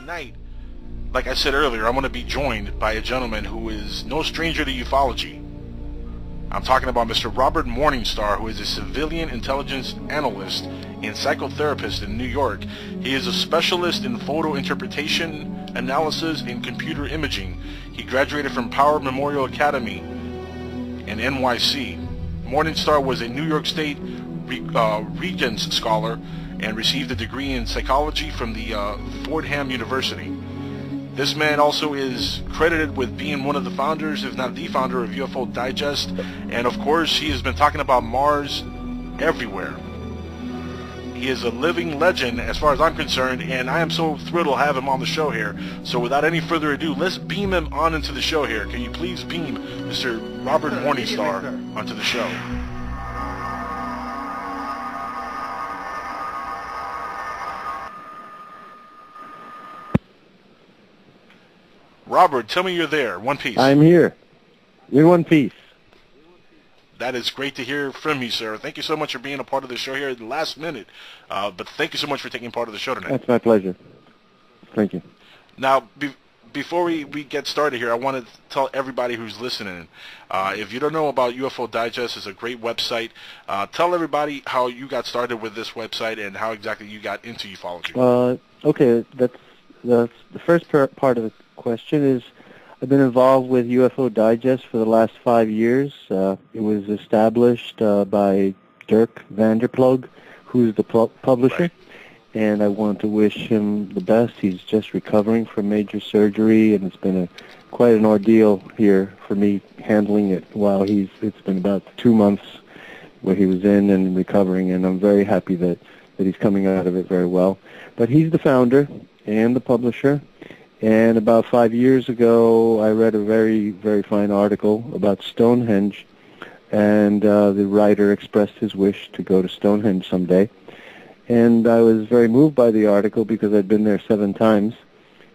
tonight, like I said earlier, I'm going to be joined by a gentleman who is no stranger to ufology. I'm talking about Mr. Robert Morningstar, who is a civilian intelligence analyst and psychotherapist in New York. He is a specialist in photo interpretation, analysis, and computer imaging. He graduated from Power Memorial Academy in NYC. Morningstar was a New York State Regents Scholar and received a degree in psychology from the Fordham University. This man also is credited with being one of the founders, if not the founder, of UFO Digest, and of course he has been talking about Mars everywhere. He is a living legend as far as I'm concerned, and I am so thrilled to have him on the show here. So without any further ado, let's beam him on into the show here. Can you please beam Mr. Robert Morningstar onto the show? Robert, tell me you're there. One piece. I'm here. You're one piece. That is great to hear from you, sir. Thank you so much for being a part of the show here at the last minute. But thank you so much for taking part of the show tonight. That's my pleasure. Thank you. Now, before we get started here, I want to tell everybody who's listening, if you don't know about UFO Digest, it's a great website. Tell everybody how you got started with this website and how exactly you got into ufology. Okay, that's the first part of the question is I've been involved with UFO Digest for the last 5 years. It was established by Dirk Vanderplug, who's the publisher, Right. and I want to wish him the best. He's just recovering from major surgery, and it's been quite an ordeal here for me handling it while it's been about 2 months where he was in and recovering, and I'm very happy that he's coming out of it very well. But he's the founder and the publisher. And about 5 years ago, I read a very, very fine article about Stonehenge, and the writer expressed his wish to go to Stonehenge someday. And I was very moved by the article because I'd been there 7 times,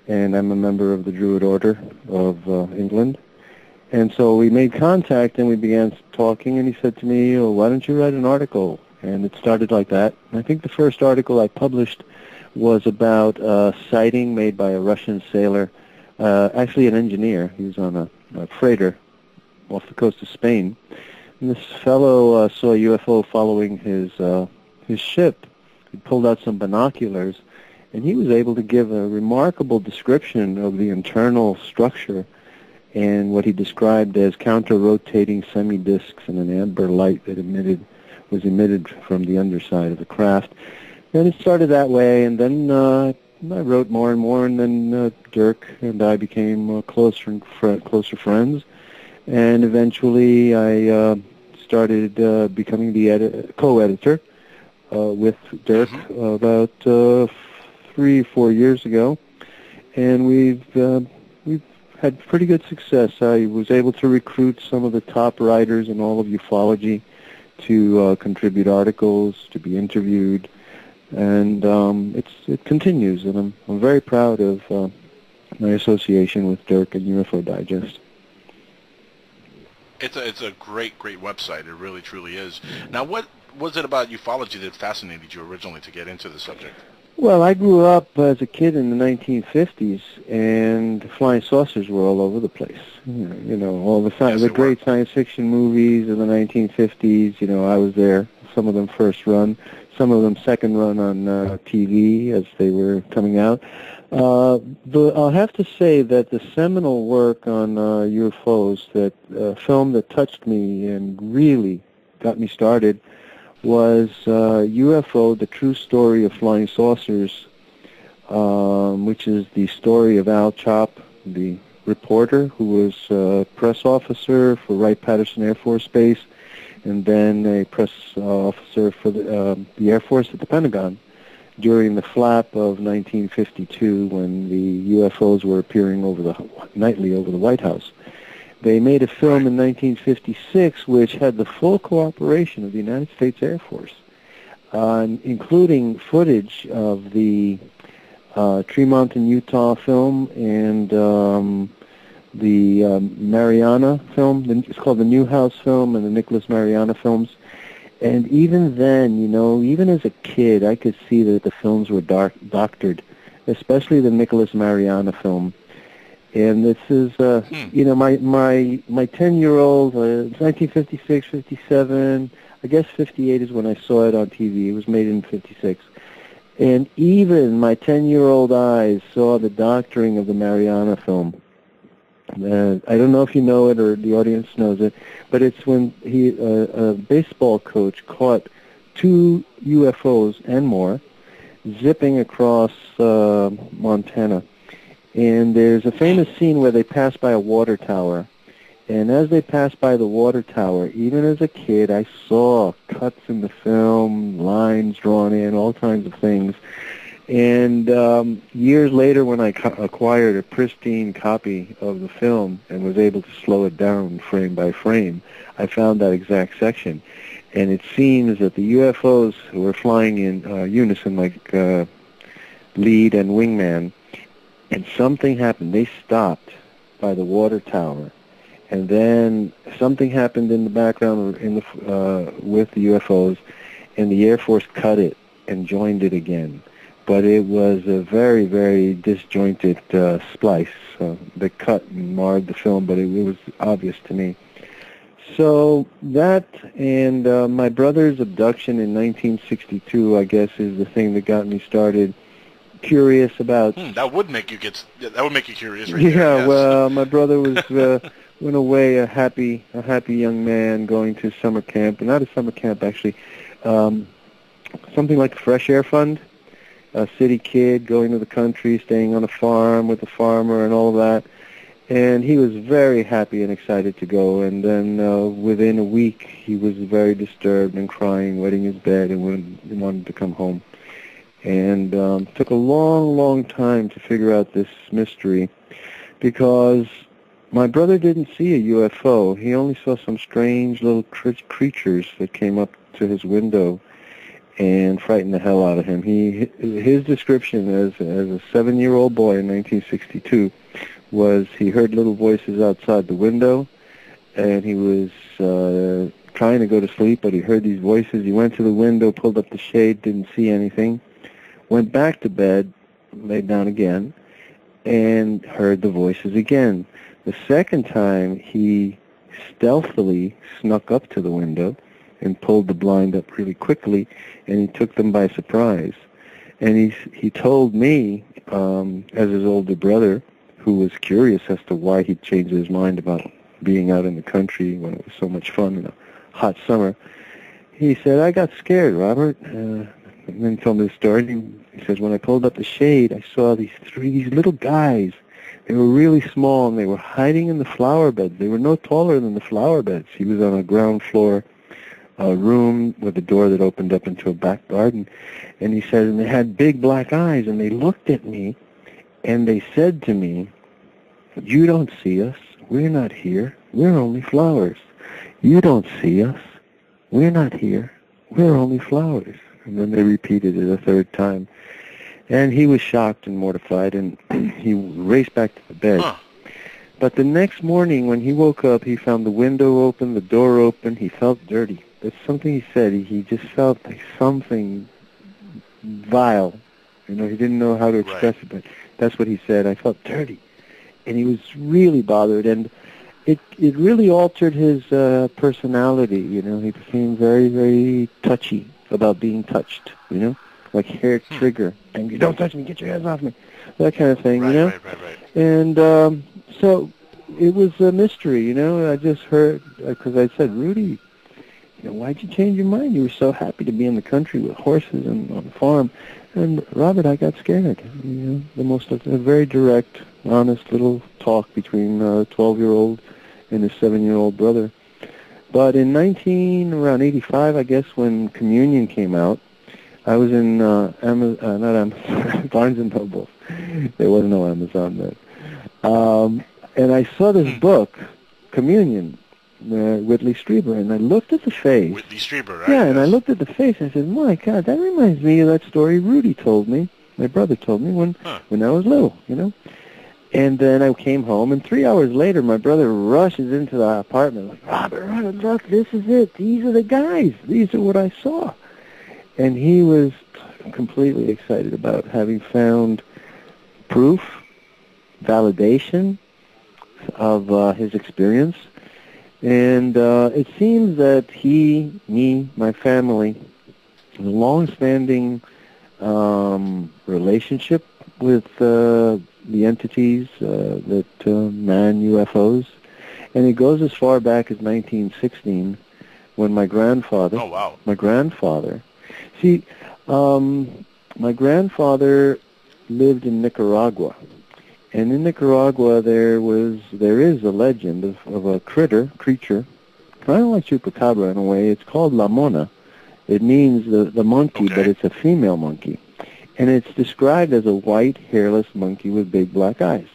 and I'm a member of the Druid Order of England. And so we made contact, and we began talking, and he said to me, "Oh, why don't you write an article?" And it started like that. And I think the first article I published was about a sighting made by a Russian sailor, actually an engineer. He was on a freighter off the coast of Spain. And this fellow saw a UFO following his ship. He pulled out some binoculars, and he was able to give a remarkable description of the internal structure and what he described as counter-rotating semi-discs and an amber light that was emitted from the underside of the craft. And it started that way, and then I wrote more and more, and then Dirk and I became closer friends, and eventually I started becoming the co-editor with Dirk about 3 or 4 years ago, and we've had pretty good success. I was able to recruit some of the top writers in all of ufology to contribute articles, to be interviewed. And it continues, and I'm very proud of my association with Dirk and UFO Digest. It's a great website. It really, truly is. Now, what was it about ufology that fascinated you originally to get into the subject? Well, I grew up as a kid in the 1950s, and flying saucers were all over the place. You know, all the great science fiction movies of the 1950s. You know, I was there. Some of them first run, some of them second run on TV as they were coming out. But I'll have to say that the seminal work on UFOs, that film that touched me and really got me started, was UFO, The True Story of Flying Saucers, which is the story of Al Chop, the reporter who was a press officer for Wright-Patterson Air Force Base, and then a press officer for the Air Force at the Pentagon during the flap of 1952 when the UFOs were appearing nightly over the White House. They made a film in 1956 which had the full cooperation of the United States Air Force, including footage of the Tremont in Utah film and the Mariana film. It's called the Newhouse film and the Nicholas Mariana films. And even then, you know, even as a kid, I could see that the films were doctored especially the Nicholas Mariana film. And this is, you know, my 10-year-old, 1956, 57, I guess 58 is when I saw it on TV. It was made in 56. And even my 10-year-old eyes saw the doctoring of the Mariana film. I don't know if you know it or the audience knows it, but it's when a baseball coach caught 2 UFOs and more zipping across Montana. And there's a famous scene where they pass by a water tower. And as they pass by the water tower, even as a kid, I saw cuts in the film, lines drawn in, all kinds of things. And years later, when I acquired a pristine copy of the film and was able to slow it down frame by frame, I found that exact section. And it seems that the UFOs were flying in unison, like lead and wingman, and something happened. They stopped by the water tower, and then something happened in the background with the UFOs, and the Air Force cut it and joined it again. But it was a very, very disjointed splice. The cut marred the film, but it was obvious to me. So that and my brother's abduction in 1962, I guess, is the thing that got me started curious about. That would make you curious, right? Yeah, there, yes. Well, my brother was in a way a happy young man going to summer camp, not a summer camp actually, something like a fresh air fund. A city kid going to the country, staying on a farm with a farmer and all that. And he was very happy and excited to go. And then within a week, he was very disturbed and crying, wetting his bed, and wanted to come home. And took a long, long time to figure out this mystery, because my brother didn't see a UFO. He only saw some strange little creatures that came up to his window and frightened the hell out of him. His description as a 7-year-old boy in 1962 was he heard little voices outside the window, and he was trying to go to sleep, but he heard these voices. He went to the window, pulled up the shade, didn't see anything, went back to bed, laid down again, and heard the voices again. The second time, he stealthily snuck up to the window and pulled the blind up really quickly, and he took them by surprise. And he told me, as his older brother, who was curious as to why he'd changed his mind about being out in the country when it was so much fun in a hot summer, he said, "I got scared, Robert." And then he told me the story. He says, "When I pulled up the shade, I saw these little guys. They were really small, and they were hiding in the flower beds. They were no taller than the flower beds." He was on a ground floor room with a door that opened up into a back garden. And he said, and they had big black eyes, and they looked at me, and they said to me, "You don't see us. We're not here. We're only flowers. You don't see us. We're not here. We're only flowers." And then they repeated it a third time. And he was shocked and mortified, and he raced back to the bed. But the next morning when he woke up, he found the window open, the door open. He felt dirty. That's something he said. He just felt like something vile. You know, he didn't know how to express it, but that's what he said. "I felt dirty." And he was really bothered, and it really altered his personality. You know, he became very, very touchy about being touched, you know, like hair trigger. And "You don't touch me, get your hands off me," that kind of thing, you know. Right. And so it was a mystery, you know. I just heard, because I said, "Rudy, you know, why'd you change your mind? You were so happy to be in the country with horses and on the farm." And "Robert, I got scared." You know, a very direct, honest little talk between a 12-year-old and his 7-year-old brother. But in around 85, I guess, when Communion came out, I was in Barnes and Noble. There was no Amazon then. And I saw this book, Communion, Whitley Strieber, and I looked at the face. Whitley Strieber, right? Yeah, and I looked at the face, and I said, "My God, that reminds me of that story Rudy told me, my brother told me when I was little, you know." And then I came home, and 3 hours later, my brother rushes into the apartment, like, Robert, look, this is it. These are the guys. These are what I saw." And he was completely excited about having found proof, validation of his experience. And it seems that he, me, my family, has a long-standing relationship with the entities that man UFOs. And it goes as far back as 1916 when my grandfather... Oh, wow. My grandfather... See, my grandfather lived in Nicaragua. And in Nicaragua there is a legend of a creature, kind of like Chupacabra in a way. It's called La Mona. It means the monkey, Okay. but it's a female monkey. And it's described as a white, hairless monkey with big black eyes.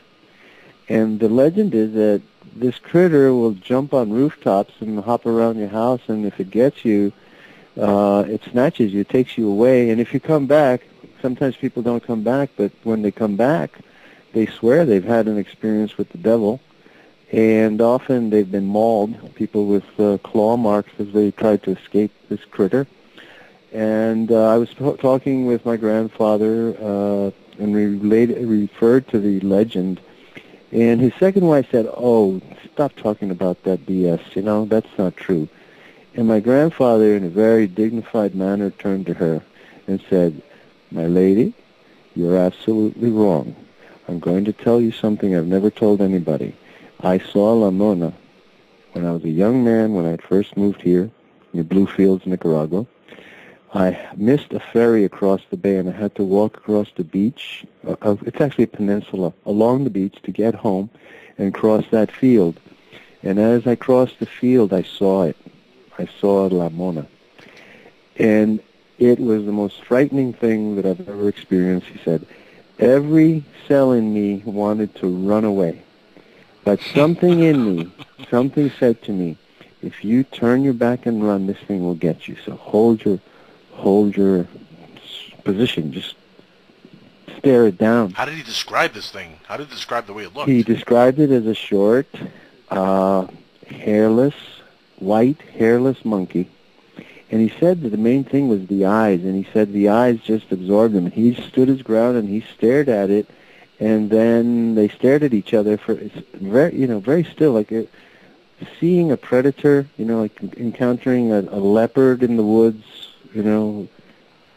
And the legend is that this critter will jump on rooftops and hop around your house, and if it gets you, it snatches you, takes you away. And if you come back, sometimes people don't come back, but when they come back, they swear they've had an experience with the devil, and often they've been mauled, people with claw marks as they tried to escape this critter. And I was talking with my grandfather, and we referred to the legend, and his second wife said, "Oh, stop talking about that BS, that's not true." And my grandfather, in a very dignified manner, turned to her and said, "My lady, you're absolutely wrong. I'm going to tell you something I've never told anybody. I saw La Mona when I was a young man, when I had first moved here in Bluefields, Nicaragua. I missed a ferry across the bay, and I had to walk across the beach. It's actually a peninsula, along the beach to get home and cross that field. And as I crossed the field, I saw it. I saw La Mona. And it was the most frightening thing that I've ever experienced," he said. "Every cell in me wanted to run away. But something in me, something said to me, if you turn your back and run, this thing will get you. So hold your position. Just stare it down." How did he describe this thing? How did he describe the way it looked? He described it as a short, white, hairless monkey. And he said that the main thing was the eyes, and he said the eyes just absorbed him. He stood his ground and he stared at it, and then they stared at each other for very still, like seeing a predator, like encountering a leopard in the woods. You don't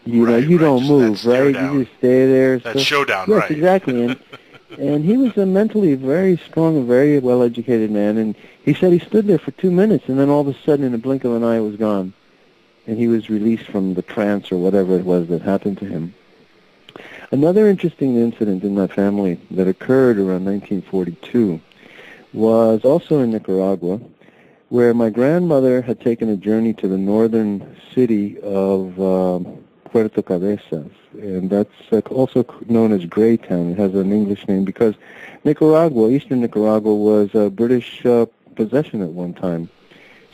move, right? You just stay there. That showdown, yes, right? Exactly. And he was a mentally very strong and very well-educated man, and he said he stood there for 2 minutes, and then all of a sudden, in a blink of an eye, it was gone. And he was released from the trance or whatever it was that happened to him. Another interesting incident in my family that occurred around 1942 was also in Nicaragua, where my grandmother had taken a journey to the northern city of Puerto Cabezas, and that's also known as Greytown. It has an English name because Nicaragua, eastern Nicaragua, was a British possession at one time.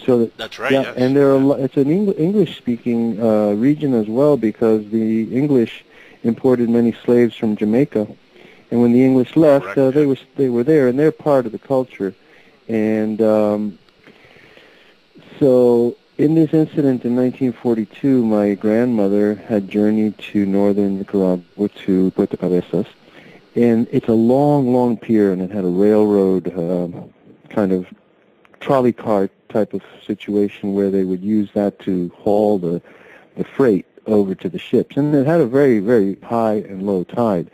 So that's right. Yeah, yes. And it's an English-speaking region as well, because the English imported many slaves from Jamaica, and when the English left, they were there, and they're part of the culture. And so in this incident in 1942, my grandmother had journeyed to northern Nicaragua, to Puerto Cabezas, and it's a long, long pier, and it had a railroad kind of trolley cart type of situation where they would use that to haul the freight over to the ships. And it had a very, very high and low tide.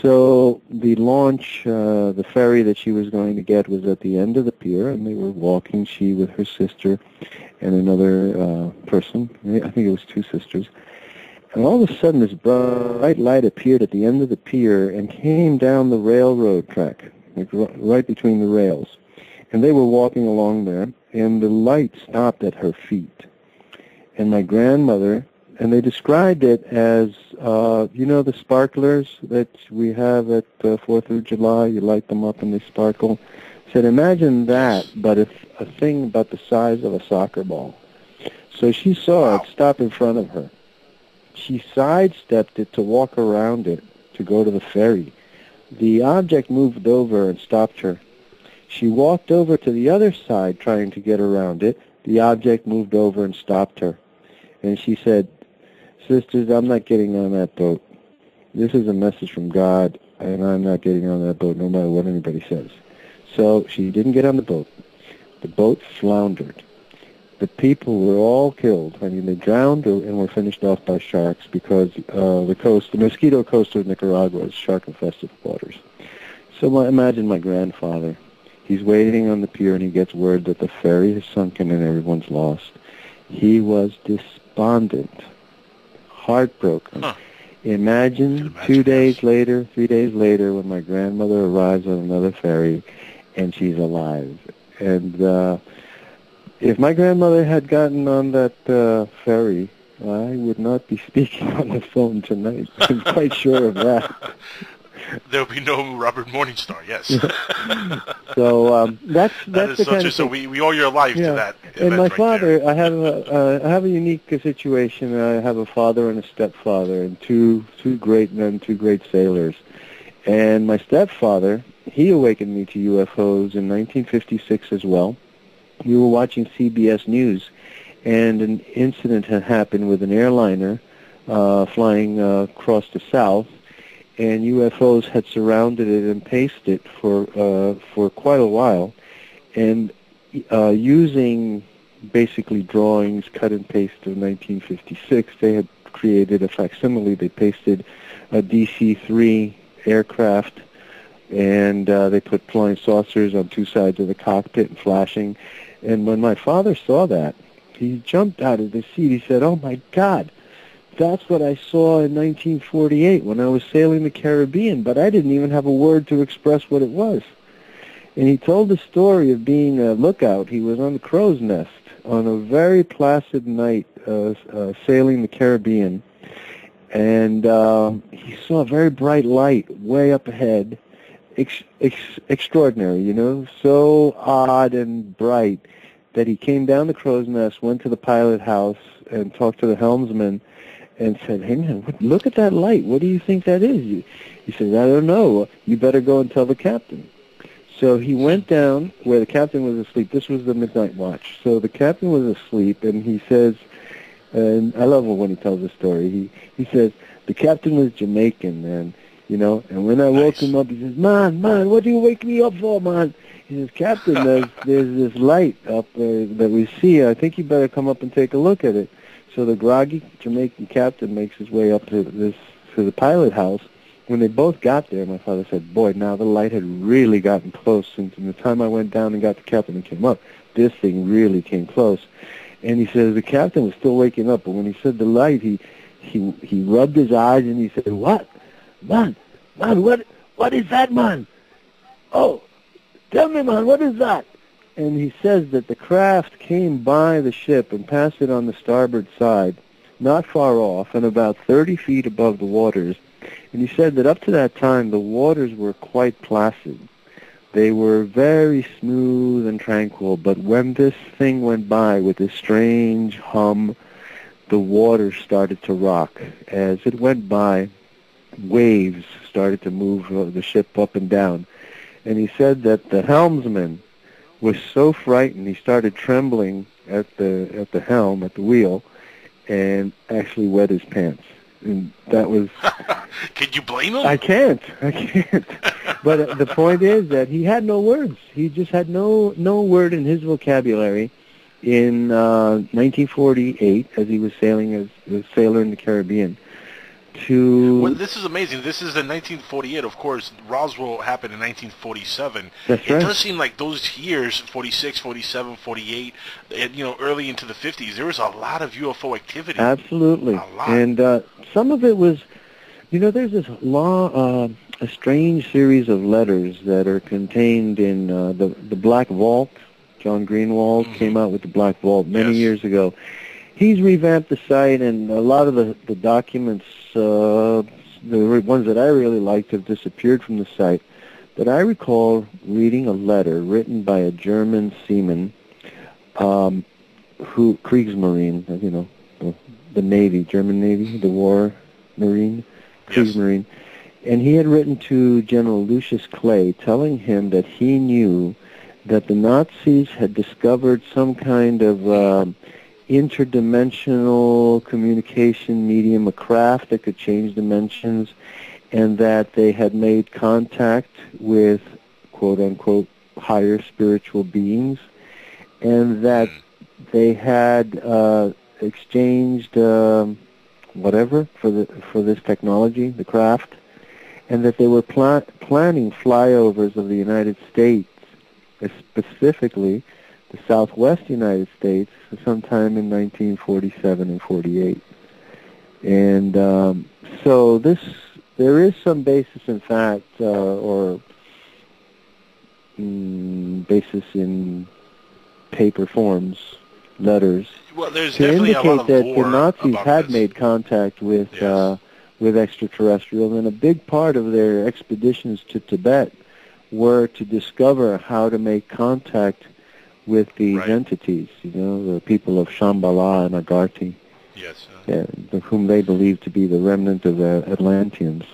So the launch, the ferry that she was going to get was at the end of the pier, and they were walking, she with her sister and another person. I think it was two sisters. And all of a sudden this bright light appeared at the end of the pier and came down the railroad track, like right between the rails. And they were walking along there, and the light stopped at her feet. And my grandmother, and they described it as, the sparklers that we have at 4th of July, you light them up and they sparkle. Said, imagine that, but a thing about the size of a soccer ball. So she saw it stop in front of her. She sidestepped it to walk around it, to go to the ferry. The object moved over and stopped her. She walked over to the other side trying to get around it. The object moved over and stopped her. And she said, sisters, I'm not getting on that boat. this is a message from God, and I'm not getting on that boat no matter what anybody says. So she didn't get on the boat. The boat floundered. The people were all killed. I mean, they drowned and were finished off by sharks because the Mosquito Coast of Nicaragua is shark-infested waters. So imagine my grandfather. He's waiting on the pier, and he gets word that the ferry has sunken and everyone's lost. He was despondent, heartbroken. Huh. Imagine 2 days later, 3 days later, when my grandmother arrives on another ferry, and she's alive. And if my grandmother had gotten on that ferry, I would not be speaking on the phone tonight. I'm quite sure of that. There will be no Robert Morningstar, yes. So that's that is the so kind true. of So we owe your life to that event. And my right father, there. I have a unique situation. I have a father and a stepfather, and two great men, two great sailors. And my stepfather, he awakened me to UFOs in 1956 as well. We were watching CBS News, and an incident had happened with an airliner flying across the south, and UFOs had surrounded it and paced it for quite a while, and using basically drawings cut and paste of 1956, they had created a facsimile. They pasted a DC-3 aircraft, and they put flying saucers on two sides of the cockpit and flashing. And when my father saw that, he jumped out of the seat. He said, "Oh, my God, that's what I saw in 1948 when I was sailing the Caribbean, but I didn't even have a word to express what it was." And he told the story of being a lookout. He was on the crow's nest on a very placid night sailing the Caribbean, and he saw a very bright light way up ahead. Extraordinary, you know, so odd and bright that he came down the crow's nest, went to the pilot house, and talked to the helmsman and said, "Hey, man, look at that light. What do you think that is?" He said, "I don't know. You better go and tell the captain." So he went down where the captain was asleep. This was the midnight watch. So the captain was asleep, and he says, and I love when he tells the story, he says, the captain was Jamaican, man. You know, and when I woke him up, he says, man, what do you wake me up for, man? He says, "Captain, there's this light up that we see. I think you better come up and take a look at it." So the groggy Jamaican captain makes his way up to the pilot house. When they both got there, my father said, "Boy, now the light had really gotten close. And from the time I went down and got the captain and came up, this thing really came close." And he says the captain was still waking up, but when he said the light, he rubbed his eyes and he said, "What? Man, what is that, man? Oh, tell me, man, what is that?" And he says that the craft came by the ship and passed it on the starboard side, not far off, and about 30 feet above the waters. And he said that up to that time, the waters were quite placid. They were very smooth and tranquil, but when this thing went by with this strange hum, the water started to rock. As it went by, waves started to move the ship up and down. And he said that the helmsman was so frightened, he started trembling at the helm, at the wheel, and actually wet his pants. And that was... Can you blame him? I can't. But the point is that he had no words. He just had no word in his vocabulary in 1948, as he was sailing as a sailor in the Caribbean. Well, this is amazing. This is in 1948. Of course, Roswell happened in 1947. That's right. It does seem like those years, 46, 47, 48, early into the 50s, there was a lot of UFO activity. Absolutely. A lot. And some of it was, there's this a strange series of letters that are contained in the Black Vault. John Greenwald came out with the Black Vault many years ago. He's revamped the site, and a lot of the documents, the ones that I really liked, have disappeared from the site. But I recall reading a letter written by a German seaman, Kriegsmarine, the Navy, German Navy, the war Marine, Kriegsmarine. And he had written to General Lucius Clay telling him that he knew that the Nazis had discovered some kind of interdimensional communication medium, a craft that could change dimensions, and that they had made contact with quote-unquote higher spiritual beings, and that they had exchanged whatever for this technology, the craft, and that they were planning flyovers of the United States, specifically the Southwest United States, sometime in 1947 and 48. And so there is some basis in fact, or basis in paper forms, letters, well, there's to definitely indicate a lot of that lore the Nazis about had this. made contact with extraterrestrials, and a big part of their expeditions to Tibet were to discover how to make contact with these entities, the people of Shambhala and Agartha, whom they believed to be the remnant of the Atlanteans.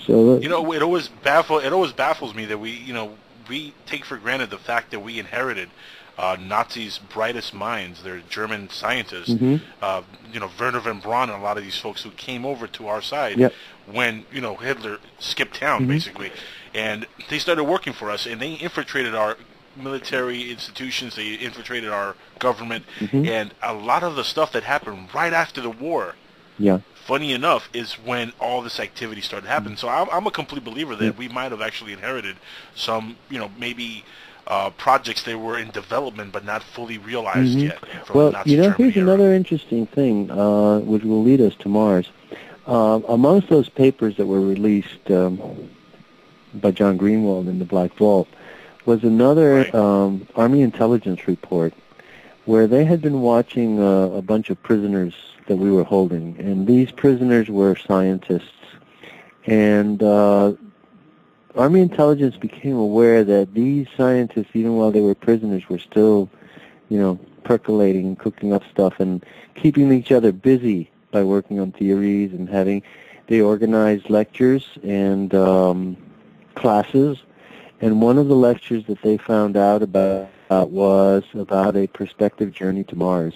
So it always baffles me that we take for granted the fact that we inherited Nazis' brightest minds. They're German scientists, Werner von Braun and a lot of these folks who came over to our side when Hitler skipped town basically, and they started working for us, and they infiltrated our military institutions, they infiltrated our government, and a lot of the stuff that happened right after the war, funny enough, is when all this activity started happening. So I'm a complete believer that we might have actually inherited some, maybe projects that were in development but not fully realized yet from Nazi Germany here's era. another interesting thing, which will lead us to Mars. Amongst those papers that were released by John Greenwald in the Black Vault was another Army intelligence report where they had been watching a bunch of prisoners that we were holding, and these prisoners were scientists. And Army intelligence became aware that these scientists, even while they were prisoners, were still, percolating and cooking up stuff and keeping each other busy by working on theories and they organized lectures and classes. And one of the lectures that they found out about was about a prospective journey to Mars.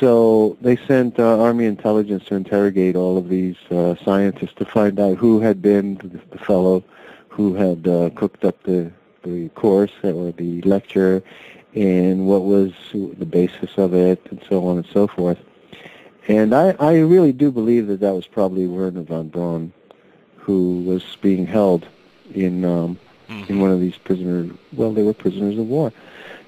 So they sent Army intelligence to interrogate all of these scientists to find out who had been the fellow who had cooked up the course or the lecture, and what was the basis of it, and so on and so forth. And I really do believe that was probably Werner von Braun, who was being held in one of these they were prisoners of war.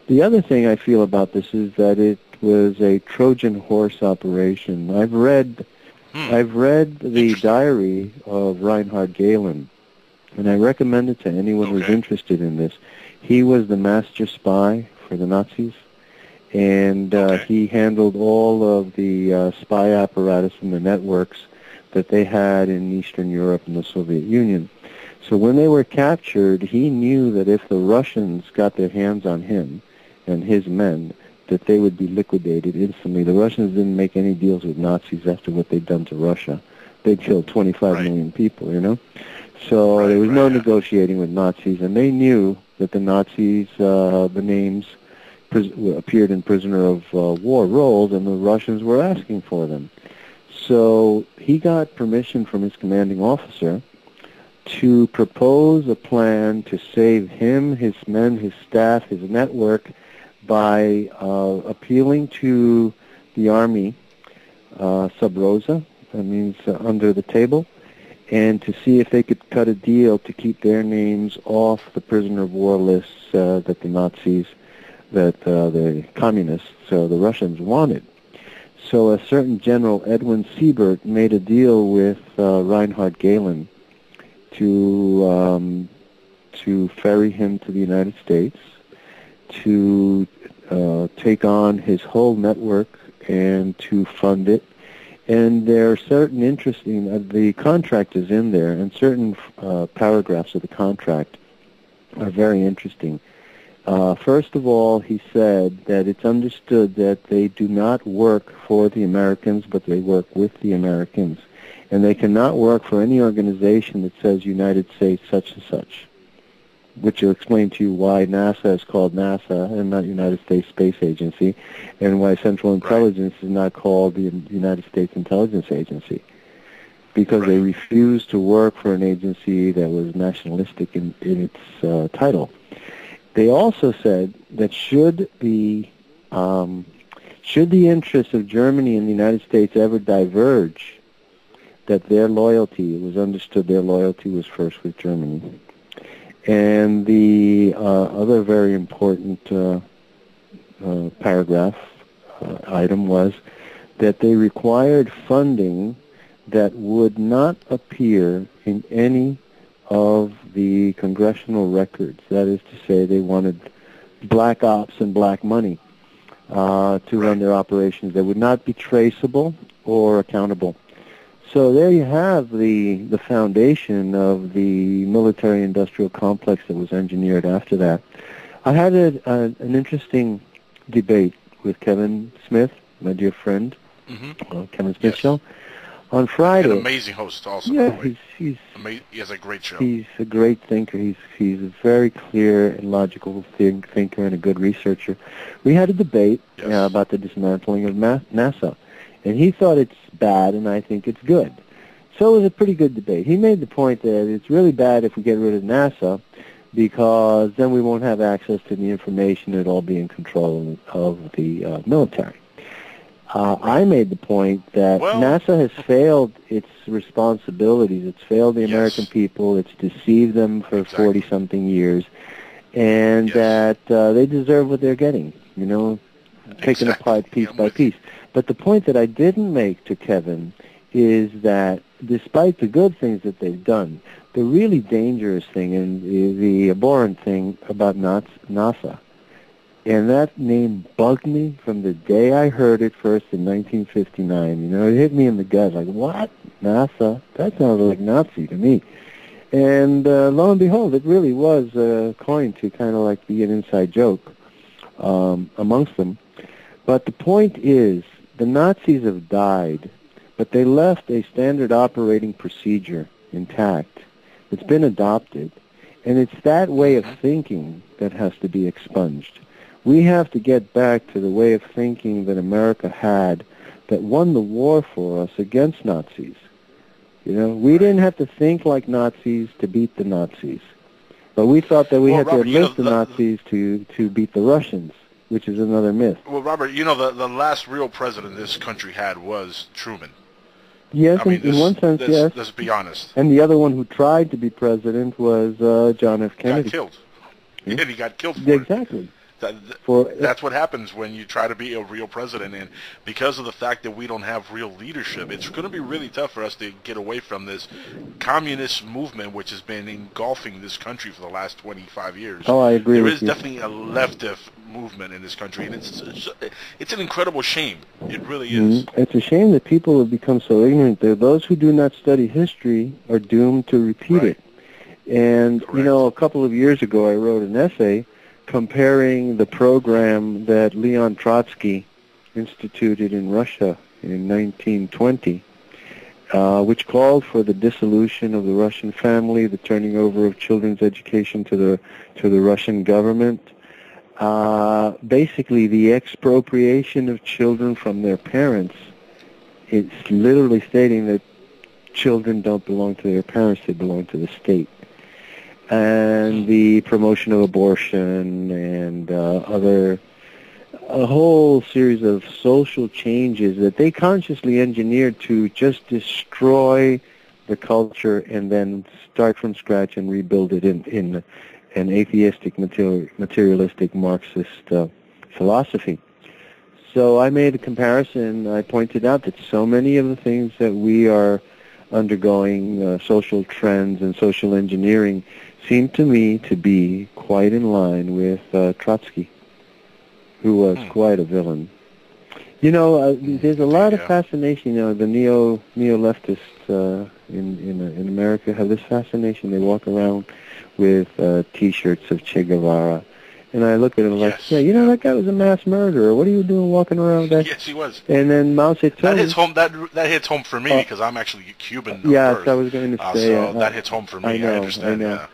The other thing I feel about this is that it was a Trojan horse operation. I've read the diary of Reinhard Gehlen, and I recommend it to anyone who's interested in this. He was the master spy for the Nazis, and he handled all of the spy apparatus and the networks that they had in Eastern Europe and the Soviet Union. So when they were captured, he knew that if the Russians got their hands on him and his men, that they would be liquidated instantly. The Russians didn't make any deals with Nazis after what they'd done to Russia. They killed 25 million people, So there was no negotiating with Nazis, and they knew that the Nazis, the names appeared in prisoner of war rolls, and the Russians were asking for them. So he got permission from his commanding officer to propose a plan to save him, his men, his staff, his network, by appealing to the Army sub rosa, that means under the table, and to see if they could cut a deal to keep their names off the prisoner of war lists that the Nazis, the communists, the Russians wanted. So a certain General Edwin Siebert made a deal with Reinhard Gehlen to ferry him to the United States, to take on his whole network and to fund it. And there are certain interesting, the contract is in there, and certain paragraphs of the contract are very interesting. First of all, he said that it's understood that they do not work for the Americans, but they work with the Americans. And they cannot work for any organization that says United States such and such. which will explain to you why NASA is called NASA and not United States Space Agency, and why Central Intelligence is not called the United States Intelligence Agency, because they refused to work for an agency that was nationalistic in its title. They also said that should the interests of Germany and the United States ever diverge, that their loyalty, it was understood their loyalty was first with Germany. And the other very important paragraph item was that they required funding that would not appear in any of the congressional records. That is to say, they wanted black ops and black money to run their operations. They would not be traceable or accountable. So there you have the foundation of the military-industrial complex that was engineered after that. I had an interesting debate with Kevin Smith, my dear friend, Kevin Smith Show, on Friday. An amazing host also. Yeah, by the way. He has a great show. He's a great thinker. He's a very clear and logical thinker and a good researcher. We had a debate about the dismantling of NASA. And he thought it's bad, and I think it's good. So it was a pretty good debate. He made the point that it's really bad if we get rid of NASA, because then we won't have access to the information. It'll all be in control of the military. I made the point that NASA has failed its responsibilities. It's failed the American people. It's deceived them for 40-something years, and that they deserve what they're getting, taken apart piece by piece. But the point that I didn't make to Kevin is that despite the good things that they've done, the really dangerous thing and the abhorrent thing about NASA, and that name bugged me from the day I heard it first in 1959. It hit me in the gut, like, what? NASA? That sounds like Nazi to me. And lo and behold, it really was coined to kind of like be an inside joke amongst them. But the point is, the Nazis have died, but they left a standard operating procedure intact. It's been adopted, and it's that way of thinking that has to be expunged. We have to get back to the way of thinking that America had that won the war for us against Nazis. We didn't have to think like Nazis to beat the Nazis, but we thought that we had to enlist the Nazis to beat the Russians, which is another myth. Well, Robert, the last real president this country had was Truman. Yes, in one sense, yes. Let's be honest. And the other one who tried to be president was John F. Kennedy. Got killed. And he got killed for Exactly. That's what happens when you try to be a real president, and because of the fact that we don't have real leadership, it's going to be really tough for us to get away from this communist movement which has been engulfing this country for the last 25 years. Oh, I agree with you. There is definitely a leftist movement in this country, and it's an incredible shame. It really is. It's a shame that people have become so ignorant. Those who do not study history are doomed to repeat it. And, a couple of years ago I wrote an essay comparing the program that Leon Trotsky instituted in Russia in 1920, which called for the dissolution of the Russian family, the turning over of children's education to the Russian government, basically the expropriation of children from their parents. It's literally stating that children don't belong to their parents, they belong to the state. And the promotion of abortion and a whole series of social changes that they consciously engineered to just destroy the culture and then start from scratch and rebuild it in an atheistic, materialistic Marxist philosophy. So I made a comparison. I pointed out that so many of the things that we are undergoing, social trends and social engineering, seemed to me to be quite in line with Trotsky, who was quite a villain. There's a lot of fascination. The neo-leftists in America have this fascination. They walk around with T-shirts of Che Guevara, and I look at them like, that guy was a mass murderer. What are you doing walking around with that? Yes, he was. And then Mao Zedong. That hits home. That hits home for me because I'm actually Cuban. Yes, I was going to say. so that hits home for me. I understand. I know.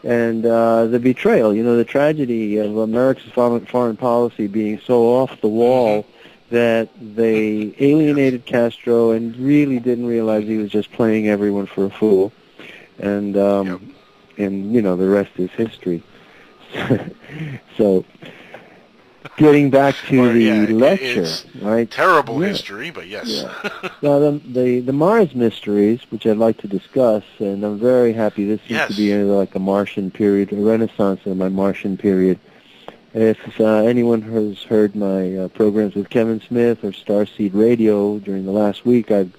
and the betrayal, the tragedy of America's foreign policy being so off the wall that they alienated Castro and really didn't realize he was just playing everyone for a fool. And, the rest is history. So, getting back to the lecture, right? Terrible history, but yes. Yeah. Now, the Mars mysteries, which I'd like to discuss, and I'm very happy. This seems to be like a Martian period, a renaissance of my Martian period. If anyone has heard my programs with Kevin Smith or Starseed Radio during the last week, I've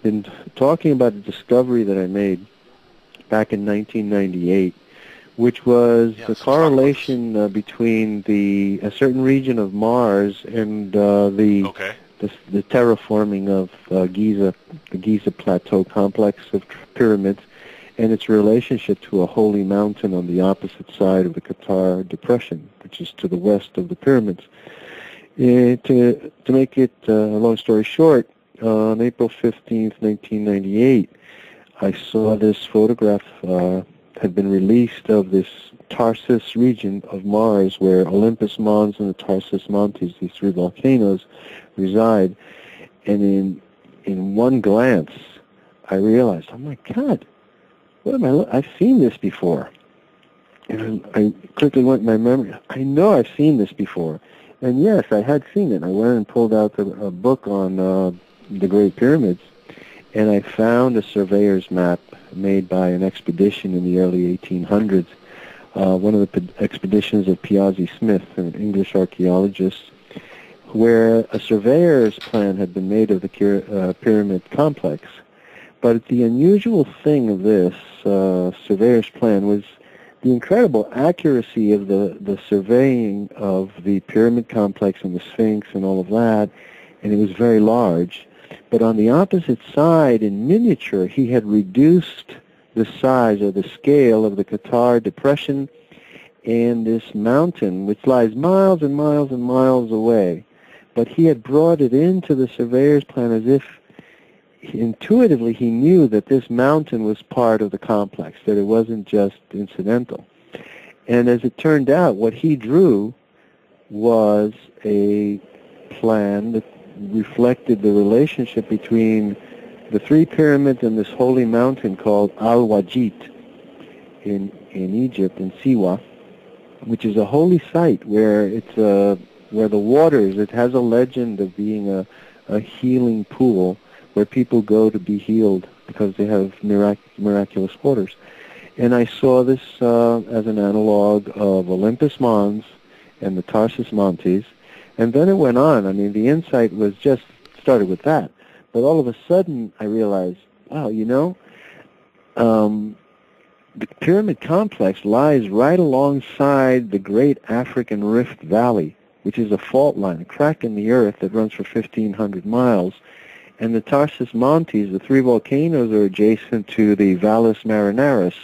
been talking about a discovery that I made back in 1998, which was the correlation between a certain region of Mars and the terraforming of Giza, the Giza Plateau complex of pyramids, and its relationship to a holy mountain on the opposite side of the Qatar Depression, which is to the west of the pyramids. To make it a long story short, on April 15th, 1998, I saw this photograph had been released of this Tarsus region of Mars where Olympus Mons and the Tarsus Montes, these three volcanoes, reside. And in one glance, I realized, oh my God, I've seen this before. And I quickly went in my memory, I know I've seen this before. And yes, I had seen it. I went and pulled out a book on the Great Pyramids, and I found a surveyor's map made by an expedition in the early 1800s, one of the expeditions of Piazzi Smith, an English archaeologist, where a surveyor's plan had been made of the pyramid complex. But the unusual thing of this surveyor's plan was the incredible accuracy of the surveying of the pyramid complex and the Sphinx and all of that, and it was very large. But on the opposite side, in miniature, he had reduced the size or the scale of the Qatar Depression and this mountain, which lies miles and miles and miles away. But he had brought it into the surveyor's plan as if intuitively he knew that this mountain was part of the complex, that it wasn't just incidental. And as it turned out, what he drew was a plan that reflected the relationship between the three pyramids and this holy mountain called Al-Wajid in Egypt, in Siwa, which is a holy site where where the waters, it has a legend of being a healing pool where people go to be healed because they have miraculous waters. And I saw this as an analog of Olympus Mons and the Tarsus Montes. And then it went on. I mean, the insight was just started with that. But all of a sudden, I realized, wow, the pyramid complex lies right alongside the great African Rift Valley, which is a fault line, a crack in the earth that runs for 1,500 miles. And the Tarsus Montes, the three volcanoes, are adjacent to the Valles Marineris,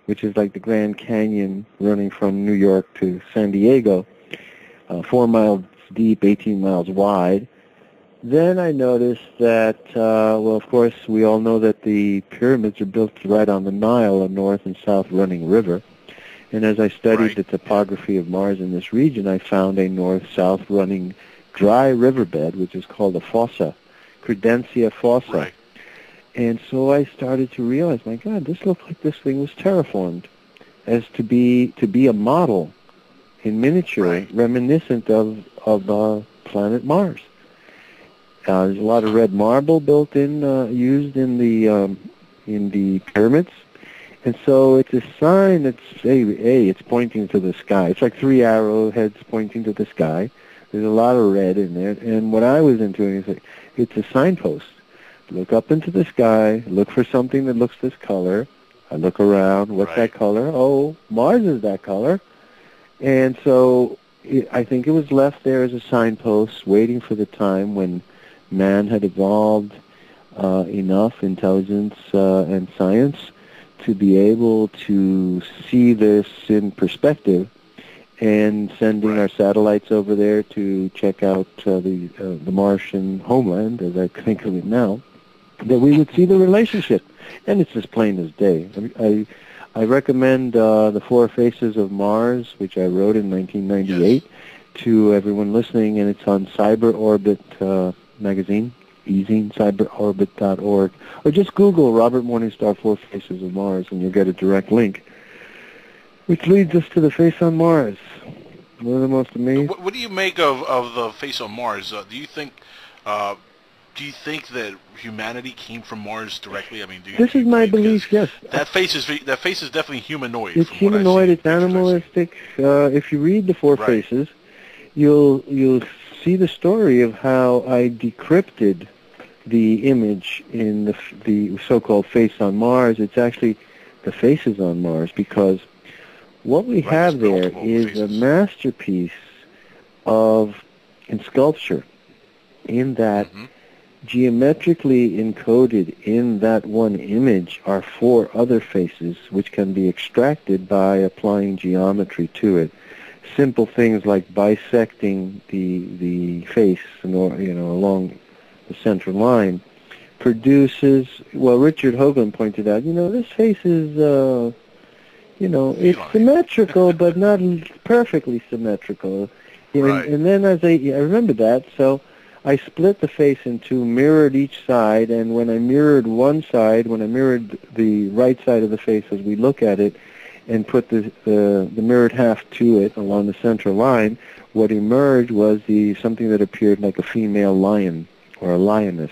which is like the Grand Canyon running from New York to San Diego, 4 miles deep, 18 miles wide. Then I noticed that, of course, we all know that the pyramids are built right on the Nile, a north and south running river. And as I studied the topography of Mars in this region, I found a north-south running dry riverbed, which is called a fossa, Credentia fossa. Right. And so I started to realize, my God, this looked like this thing was terraformed, as to be a model in miniature, reminiscent of planet Mars. There's a lot of red marble built in, used in the pyramids, and so it's a sign that's it's pointing to the sky. It's like three arrowheads pointing to the sky. There's a lot of red in there, and what I was intuiting is it's a signpost. Look up into the sky, look for something that looks this color. I look around, what's that color? Oh, Mars is that color. And so I think it was left there as a signpost, waiting for the time when man had evolved enough intelligence and science to be able to see this in perspective, and sending our satellites over there to check out the Martian homeland, as I think of it now, that we would see the relationship. And it's as plain as day. I recommend The Four Faces of Mars, which I wrote in 1998, to everyone listening, and it's on Cyber Orbit magazine, ezine, cyberorbit.org, or just Google Robert Morningstar Four Faces of Mars, and you'll get a direct link, which leads us to the face on Mars. One of the most amazing. What do you make of the face on Mars? Do you think that humanity came from Mars directly? I mean, this is my belief. Yes, that face is definitely humanoid. It's humanoid. It's animalistic. If you read the Four Faces, you'll see the story of how I decrypted the image in the so-called face on Mars. It's actually the faces on Mars, because what we have there is a masterpiece in sculpture, in that geometrically encoded in that one image are four other faces which can be extracted by applying geometry to it. Simple things like bisecting the face, along the central line produces, well, Richard Hoagland pointed out, this face is it's symmetrical, but not perfectly symmetrical. And then I remember that, so I split the face in two, mirrored each side, and when I mirrored one side, when I mirrored the right side of the face as we look at it, and put the mirrored half to it along the central line, what emerged was something that appeared like a female lion or a lioness.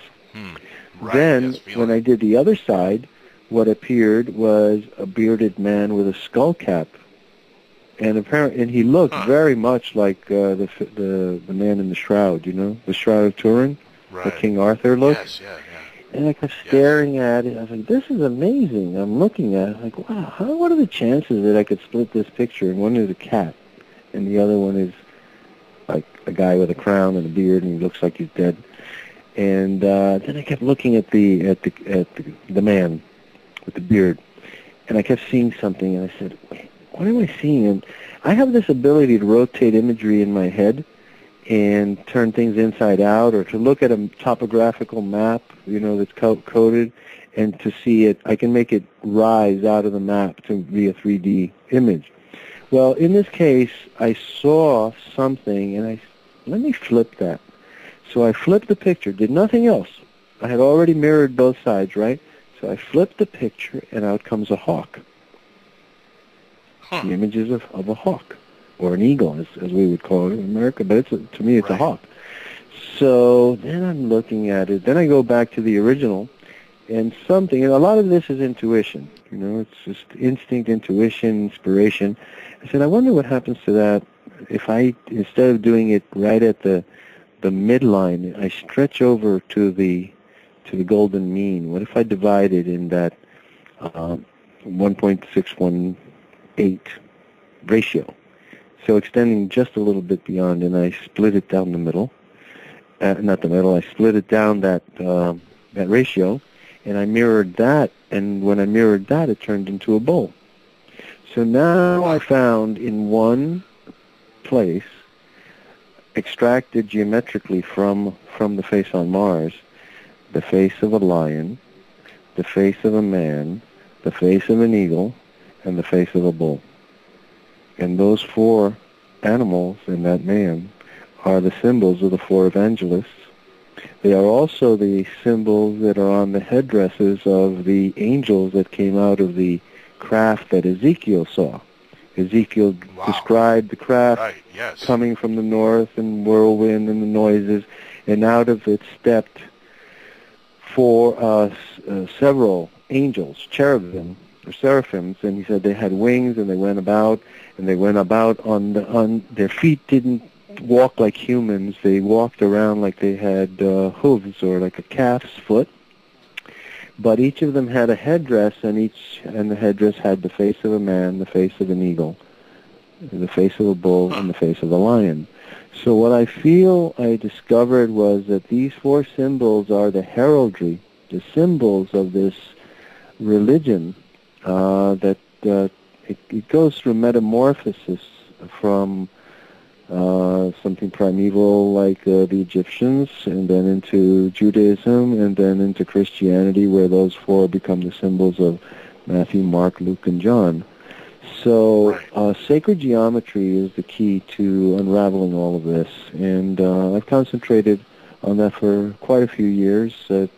Then, when I did the other side, what appeared was a bearded man with a skull cap, and he looked very much like the man in the Shroud, the Shroud of Turin, like King Arthur looked. And I kept staring at it. I was like, "This is amazing." I'm looking at it, like, "Wow, what are the chances that I could split this picture?" And one is a cat, and the other one is like a guy with a crown and a beard, and he looks like he's dead. And then I kept looking at the man with the beard, and I kept seeing something, and I said, "Wait, what am I seeing?" And I have this ability to rotate imagery in my head and turn things inside out, or to look at a topographical map, that's coded, and to see it, I can make it rise out of the map to be a 3D image. Well, in this case, I saw something, and let me flip that. So I flipped the picture, did nothing else. I had already mirrored both sides, right? So I flipped the picture, and out comes a hawk. The images of a hawk, or an eagle, as we would call it in America, but to me it's a hawk. So then I'm looking at it. Then I go back to the original, and a lot of this is intuition. It's just instinct, intuition, inspiration. I said, I wonder what happens to that if I, instead of doing it right at the midline, I stretch over to the golden mean. What if I divide it in that 1.618 ratio? So extending just a little bit beyond, and I split it down the middle. Not the middle, I split it down that ratio, and I mirrored that, and when I mirrored that, it turned into a bowl. So now I found in one place, extracted geometrically from the face on Mars, the face of a lion, the face of a man, the face of an eagle, and the face of a bull. And those four animals and that man are the symbols of the four evangelists. They are also the symbols that are on the headdresses of the angels that came out of the craft that Ezekiel saw. Ezekiel described the craft coming from the north, and whirlwind and the noises, and out of it stepped several angels, cherubim or seraphims, and he said they had wings, and they went about on their feet, didn't walk like humans. They walked around like they had hooves, or like a calf's foot. But each of them had a headdress, and the headdress had the face of a man, the face of an eagle, the face of a bull, and the face of a lion. So what I feel I discovered was that these four symbols are the heraldry, the symbols of this religion, that it goes through metamorphosis from something primeval like the Egyptians, and then into Judaism, and then into Christianity, where those four become the symbols of Matthew, Mark, Luke, and John. So sacred geometry is the key to unraveling all of this, and I've concentrated on that for quite a few years. It's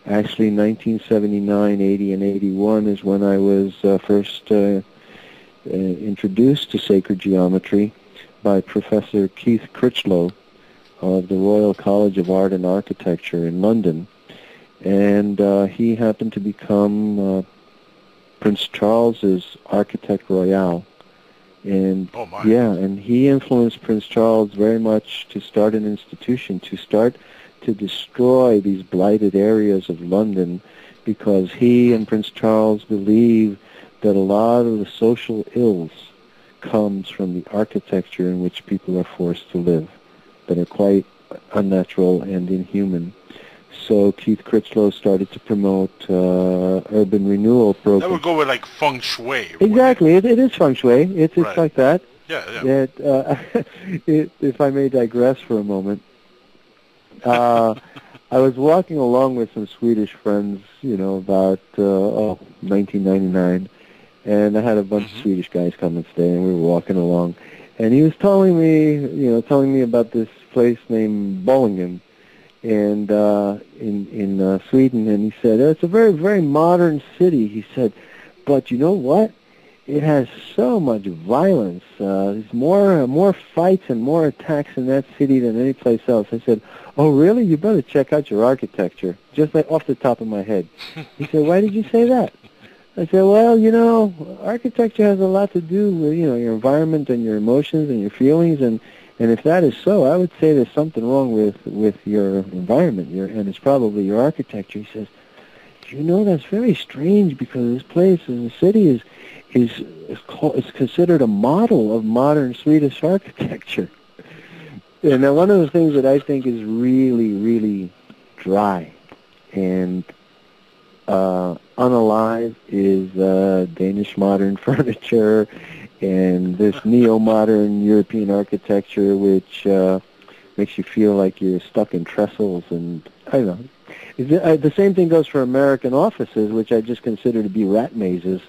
actually 1979, 80, and 81 is when I was first introduced to sacred geometry by Professor Keith Critchlow of the Royal College of Art and Architecture in London. And he happened to become Prince Charles's architect royal. And and he influenced Prince Charles very much to start an institution, to start to destroy these blighted areas of London, because he and Prince Charles believe that a lot of the social ills comes from the architecture in which people are forced to live, that are quite unnatural and inhuman. So Keith Critchlow started to promote urban renewal programs. That would go with like feng shui. Exactly, it is feng shui. It's like that. Yeah. If I may digress for a moment, I was walking along with some Swedish friends, about 1999, and I had a bunch of Swedish guys come and stay, and we were walking along, and he was telling me about this place named Bollingen, and in Sweden, and he said it's a very, very modern city. He said, but you know what? It has so much violence. There's more fights and more attacks in that city than any place else. I said, oh, really? You better check out your architecture, just like off the top of my head. He said, why did you say that? I said, well, architecture has a lot to do with, your environment and your emotions and your feelings, and if that is so, I would say there's something wrong with your environment, and it's probably your architecture. He says, that's very strange, because this place, the city is considered a model of modern Swedish architecture. And now one of the things that I think is really, really dry and unalive is Danish modern furniture and this neo-modern European architecture, which makes you feel like you're stuck in trestles. And I don't know. The same thing goes for American offices, which I just consider to be rat mazes.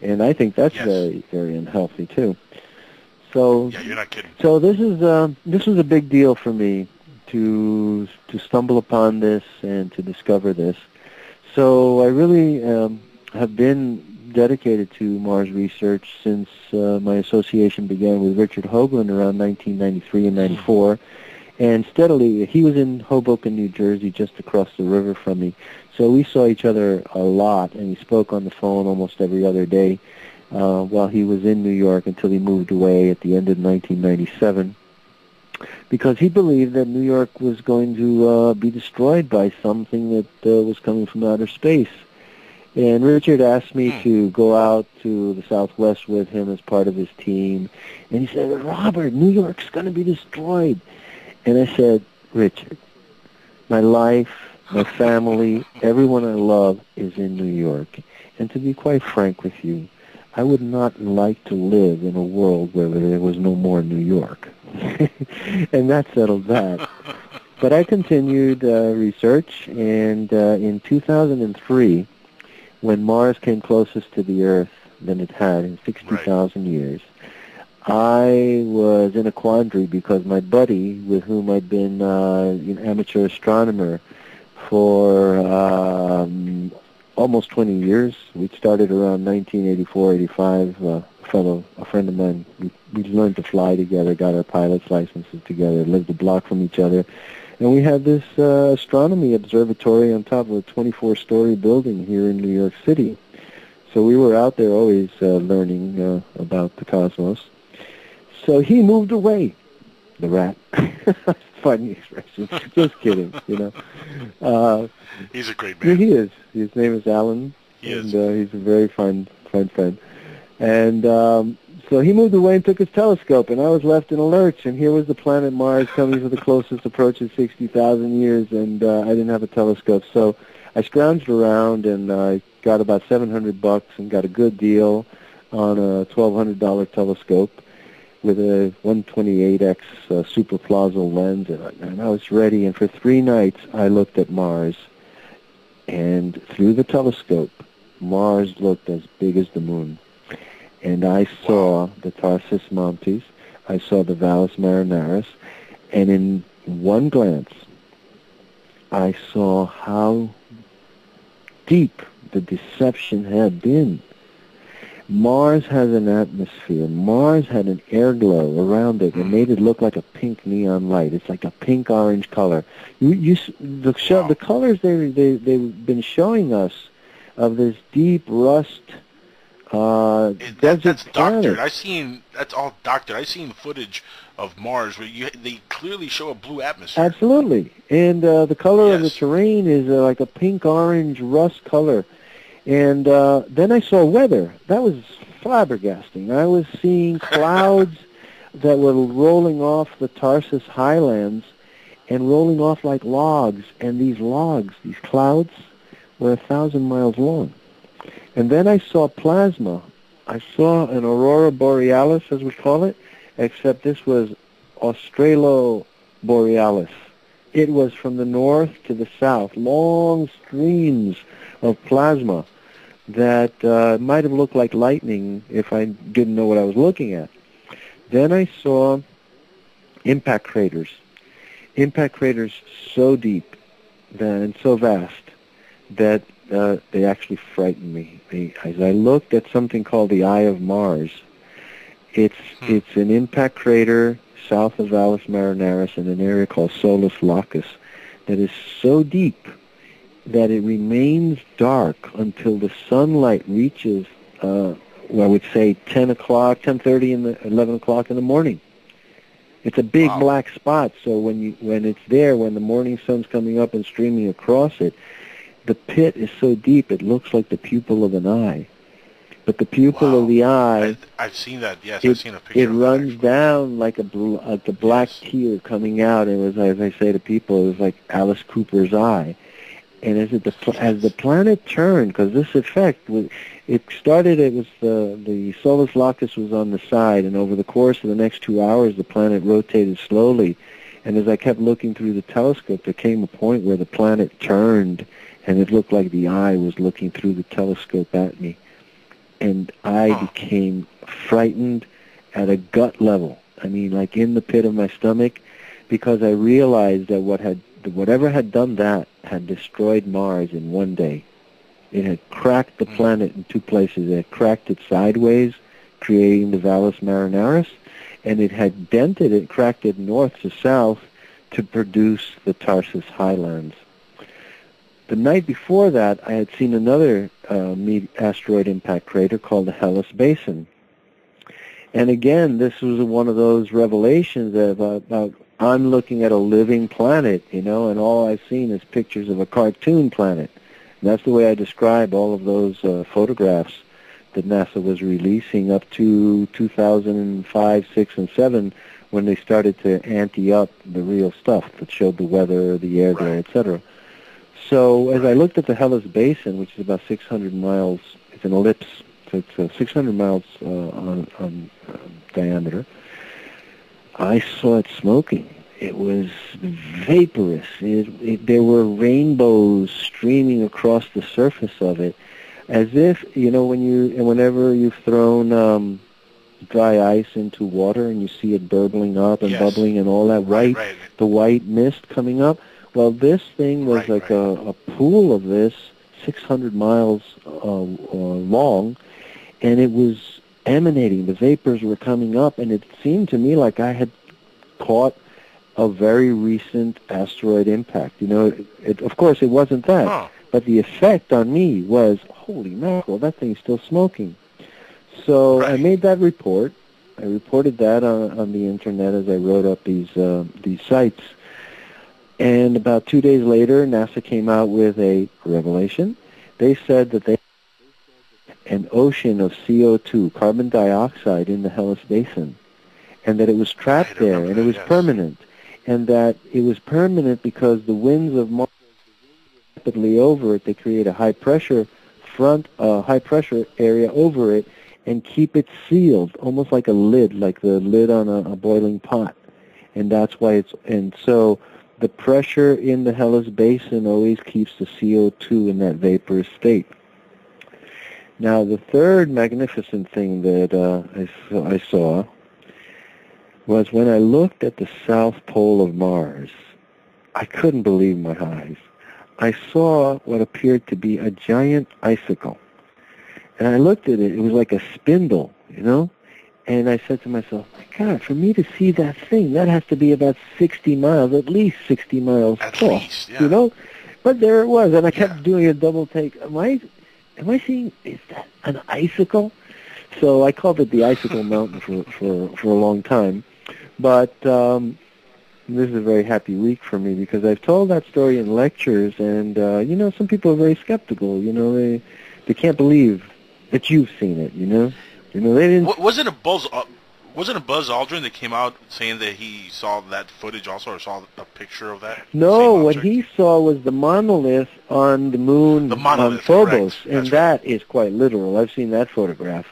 And I think that's very, very unhealthy too. So, you're not kidding. So this was a big deal for me to stumble upon this and to discover this. So I really have been dedicated to Mars research since my association began with Richard Hoagland around 1993 and 94. And steadily, he was in Hoboken, New Jersey, just across the river from me. So we saw each other a lot, and we spoke on the phone almost every other day while he was in New York until he moved away at the end of 1997, because he believed that New York was going to be destroyed by something that was coming from outer space. And Richard asked me to go out to the Southwest with him as part of his team. And he said, Robert, New York's going to be destroyed. And I said, Richard, my life, my family, everyone I love is in New York. And to be quite frank with you, I would not like to live in a world where there was no more New York. And that settled that. But I continued research, and in 2003, when Mars came closest to the Earth than it had in 60,000 years, I was in a quandary because my buddy, with whom I'd been an amateur astronomer for almost 20 years, we started around 1984, 85, a friend of mine, we learned to fly together, got our pilot's licenses together, lived a block from each other. And we had this astronomy observatory on top of a 24-story building here in New York City. So we were out there always learning about the cosmos. So he moved away, the rat. Funny expression. Just kidding, He's a great man. He is. His name is Alan. He's a very fine friend. And so he moved away and took his telescope, and I was left in a lurch, and here was the planet Mars coming to the closest approach in 60,000 years, and I didn't have a telescope. So I scrounged around, and I got about $700 and got a good deal on a $1,200 telescope with a 128x super Plazel lens, and I was ready. And for 3 nights, I looked at Mars, and through the telescope, Mars looked as big as the moon. And I saw the Tarsus Montes, I saw the Valles Marineris, and in one glance, I saw how deep the deception had been. Mars has an atmosphere. Mars had an air glow around it and made it look like a pink neon light. It's like a pink-orange color. The colors they've been showing us of this deep rust desert that's planet. doctored. That's all doctored. I've seen footage of Mars where they clearly show a blue atmosphere. Absolutely. And the color of the terrain is like a pink-orange rust color. And then I saw weather. That was flabbergasting. I was seeing clouds that were rolling off the Tarsus highlands and rolling off like logs. And these logs, these clouds, were 1,000 miles long. And then I saw plasma. I saw an aurora borealis, as we call it, except this was Australoborealis. It was from the north to the south, long streams of plasma that might have looked like lightning if I didn't know what I was looking at. Then I saw impact craters so deep and so vast that they actually frightened me. As I looked at something called the Eye of Mars, it's an impact crater south of Valles Marineris in an area called Solus Locus that is so deep that it remains dark until the sunlight reaches, I would say 10 o'clock, 10:30, 11 o'clock in the morning. It's a big black spot, so when it's there, when the morning sun's coming up and streaming across it, the pit is so deep it looks like the pupil of an eye. But the pupil of the eye, I've seen that. Yes, I've seen a picture. It runs down like a black tear coming out. It was, as I say to people, it was like Alice Cooper's eye. And as the planet turned, because this effect, it started. It was the Solus Locus was on the side, and over the course of the next 2 hours, the planet rotated slowly. And as I kept looking through the telescope, there came a point where the planet turned, and it looked like the eye was looking through the telescope at me. And I became frightened at a gut level. I mean, like in the pit of my stomach, because I realized that whatever had done that had destroyed Mars in one day. It had cracked the planet in two places. It had cracked it sideways, creating the Valles Marineris, and it had dented it, cracked it north to south to produce the Tarsus highlands. The night before that, I had seen another asteroid impact crater called the Hellas Basin. And again, this was one of those revelations about I'm looking at a living planet, and all I've seen is pictures of a cartoon planet. And that's the way I describe all of those photographs that NASA was releasing up to 2005, 6, and 7, when they started to ante up the real stuff that showed the weather, the air there, etc. So as I looked at the Hellas Basin, which is about 600 miles, it's an ellipse, so it's 600 miles on diameter, I saw it smoking. It was vaporous. There were rainbows streaming across the surface of it, as if, whenever you've thrown dry ice into water and you see it burbling up and bubbling and all that the white mist coming up. Well, this thing was a pool of this, 600 miles long, and it was emanating. The vapors were coming up, and it seemed to me like I had caught a very recent asteroid impact. Of course, it wasn't that, but the effect on me was, holy mackerel, that thing's still smoking. So I made that report. I reported that on the internet as I wrote up these sites. And about 2 days later, NASA came out with a revelation. They said that they had an ocean of CO2, carbon dioxide, in the Hellas Basin, and that it was trapped there, and it was permanent. And that it was permanent because the winds of Mars rapidly over it, they create a high-pressure area over it, and keep it sealed, almost like a lid, like the lid on a boiling pot. And that's why so the pressure in the Hellas Basin always keeps the CO2 in that vaporous state. Now, the third magnificent thing that I saw was when I looked at the south pole of Mars. I couldn't believe my eyes. I saw what appeared to be a giant icicle. And I looked at it. It was like a spindle, you know? And I said to myself, my God, for me to see that thing, that has to be about 60 miles, at least 60 miles tall. Least, yeah. You know? But there it was, and I kept doing a double take. Am I seeing, is that an icicle? So I called it the Icicle Mountain for a long time. But this is a very happy week for me because I've told that story in lectures, and, you know, some people are very skeptical. You know, they can't believe that you've seen it, you know? You know, they didn't... Wasn't it Buzz Aldrin that came out saying that he saw that footage also, or saw a picture of that? No, what he saw was the monolith on the moon on Phobos, and that is quite literal. I've seen that photograph.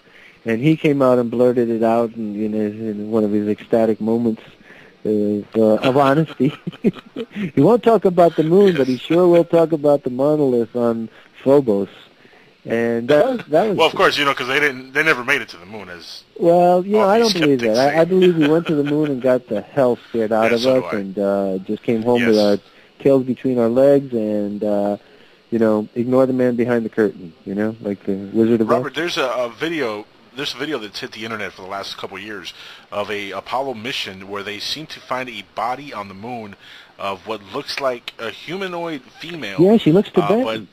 And he came out and blurted it out in one of his ecstatic moments of honesty. He won't talk about the moon, but he sure will talk about the monolith on Phobos. And that was well, of course, you know, because they never made it to the moon. As well, you know, I don't believe that. I believe we went to the moon and got the hell scared out of us, and just came home with our tails between our legs, and you know, ignore the man behind the curtain. You know, like the Wizard of Oz. Robert, there's a video. There's a video that's hit the internet for the last couple of years of a Apollo mission where they seem to find a body on the moon of what looks like a humanoid female. Yeah, she looks Tibetan.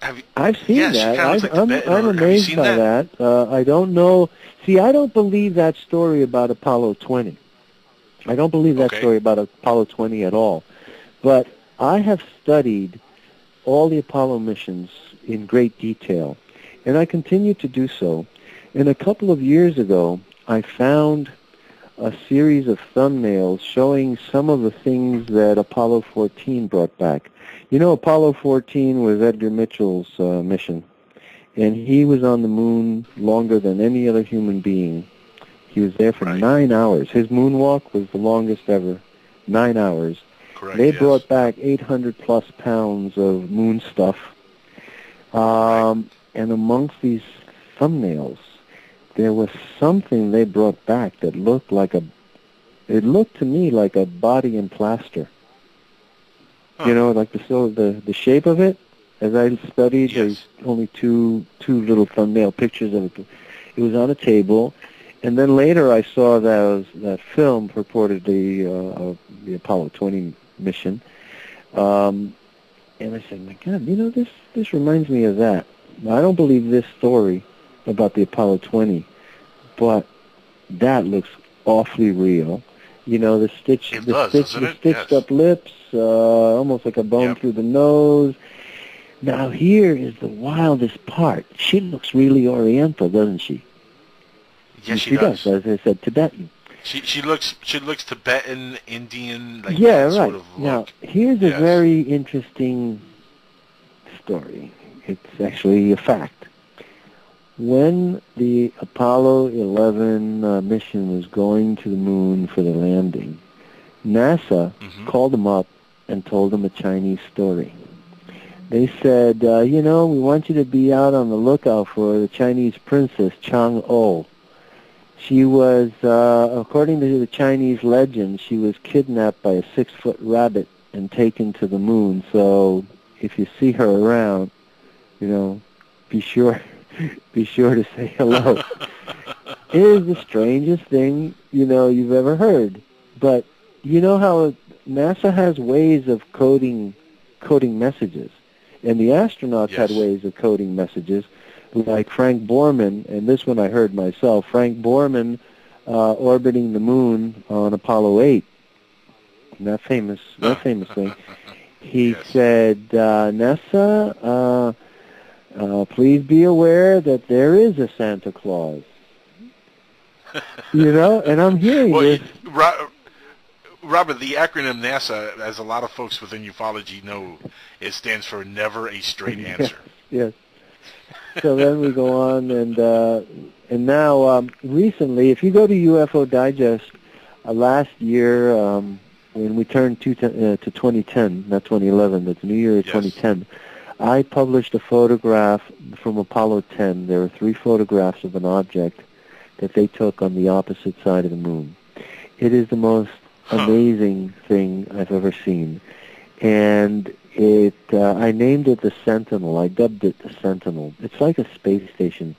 I've seen that. I'm amazed by that. I don't know. See, I don't believe that story about Apollo 20. I don't believe that story about Apollo 20 at all. But I have studied all the Apollo missions in great detail, and I continue to do so. And a couple of years ago, I found a series of thumbnails showing some of the things that Apollo 14 brought back. You know, Apollo 14 was Edgar Mitchell's mission, and he was on the moon longer than any other human being. He was there for 9 hours. His moonwalk was the longest ever, 9 hours. Correct, they brought back 800-plus pounds of moon stuff. And amongst these thumbnails, there was something they brought back that looked like it looked to me like a body in plaster. You know, like the shape of it. As I studied, there's only two little thumbnail pictures of it. It was on a table, and then later I saw that film purportedly of the Apollo 20 mission, and I said, my God, you know, this reminds me of that. Now, I don't believe this story about the Apollo 20, but that looks awfully real. You know, the stitched up lips, almost like a bone through the nose. Now here is the wildest part. She looks really Oriental, doesn't she? Yes, she does. As I said, Tibetan. She looks Tibetan, Indian, like that sort right. of look. Now here's a very interesting story. It's actually a fact. When the Apollo 11 mission was going to the moon for the landing, NASA called them up and told them a Chinese story. They said, you know, we want you to be out on the lookout for the Chinese princess Chang'o. She was, according to the Chinese legend, she was kidnapped by a 6-foot rabbit and taken to the moon. So if you see her around, you know, be sure to say hello. It is the strangest thing, you know, you've ever heard. But you know how NASA has ways of coding messages, and the astronauts had ways of coding messages, like Frank Borman, and this one I heard myself. Frank Borman orbiting the moon on Apollo 8, that famous thing. He said, NASA, please be aware that there is a Santa Claus. You know, and I'm hearing this. Robert, the acronym NASA, as a lot of folks within ufology know, it stands for Never a Straight Answer. Yes. So then we go on, and now recently, if you go to UFO Digest, last year when we turned to 2010, not 2011, but the New Year of 2010. I published a photograph from Apollo 10. There were 3 photographs of an object that they took on the opposite side of the moon. It is the most amazing thing I've ever seen. And I named it the Sentinel. I dubbed it the Sentinel. It's like a space station.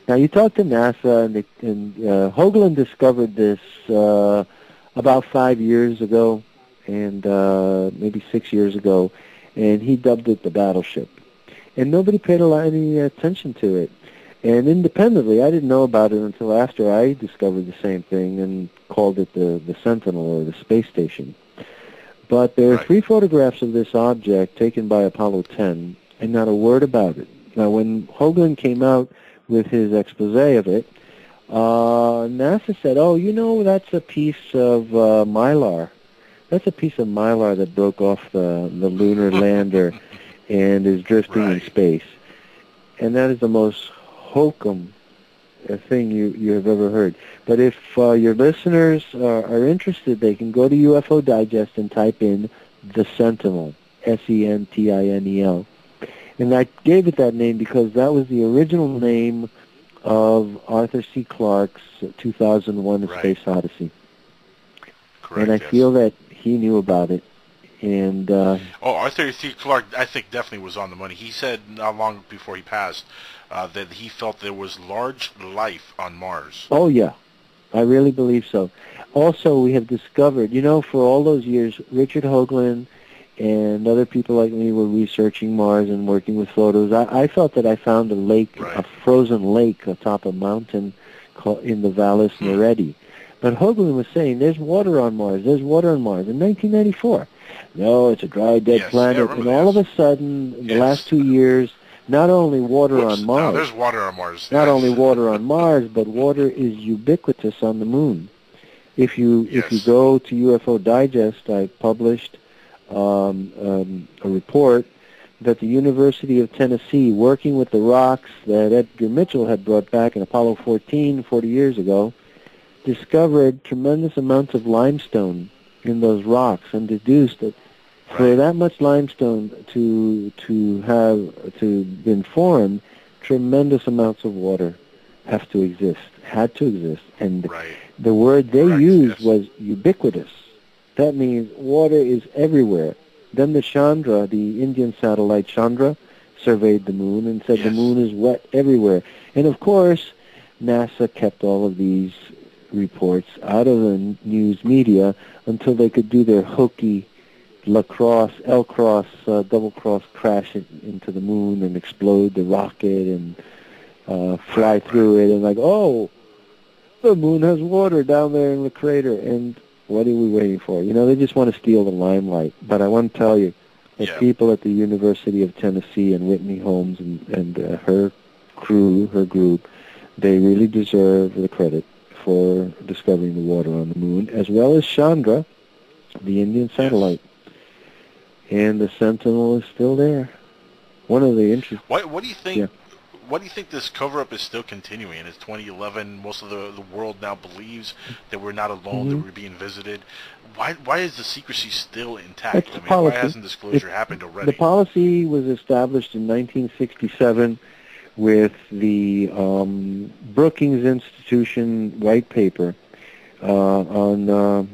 Now, you talk to NASA, and Hoagland discovered this about 5 years ago, and maybe 6 years ago, and he dubbed it the battleship. And nobody paid any attention to it. And independently, I didn't know about it until after I discovered the same thing and called it the Sentinel or the space station. But there are 3 photographs of this object taken by Apollo 10, and not a word about it. Now, when Hoagland came out with his expose of it, NASA said, oh, you know, that's a piece of mylar. That's a piece of mylar that broke off the lunar lander and is drifting in space. And that is the most hokum thing you have ever heard. But if your listeners are interested, they can go to UFO Digest and type in the Sentinel, Sentinel. And I gave it that name because that was the original name of Arthur C. Clarke's 2001 A Space Odyssey. Correct, and I feel that he knew about it. And Arthur C. Clarke, I think, definitely was on the money. He said not long before he passed that he felt there was large life on Mars. Oh, yeah. I really believe so. Also, we have discovered, for all those years, Richard Hoagland and other people like me were researching Mars and working with photos. I felt that I found a lake, a frozen lake atop a mountain in the Valles Nereidi. But Hoagland was saying, there's water on Mars, in 1994. No, it's a dry, dead planet. And all of a sudden, in the last 2 years, not only water on Mars. No, there's water on Mars. Not only water on Mars, but water is ubiquitous on the moon. If you go to UFO Digest, I published a report that the University of Tennessee, working with the rocks that Edgar Mitchell had brought back in Apollo 14 40 years ago, discovered tremendous amounts of limestone in those rocks and deduced that for that much limestone to been formed, tremendous amounts of water had to exist. And the word they used was ubiquitous. That means water is everywhere. Then the Chandra, the Indian satellite Chandra, surveyed the moon and said the moon is wet everywhere. And of course, NASA kept all of these reports out of the news media until they could do their hokey L-cross, double-cross crash into the moon and explode the rocket and fly through it and the moon has water down there in the crater. And what are we waiting for? They just want to steal the limelight. But I want to tell you that people at the University of Tennessee and Whitney Holmes and her group, they really deserve the credit for discovering the water on the moon, as well as Chandra, the Indian satellite. And the Sentinel is still there. One of the interesting... What do you think? Yeah. What do you think this cover-up is still continuing? It's 2011. Most of the world now believes that we're not alone, that we're being visited. Why is the secrecy still intact? Why hasn't disclosure happened already? The policy was established in 1967 with the Brookings Institution white paper on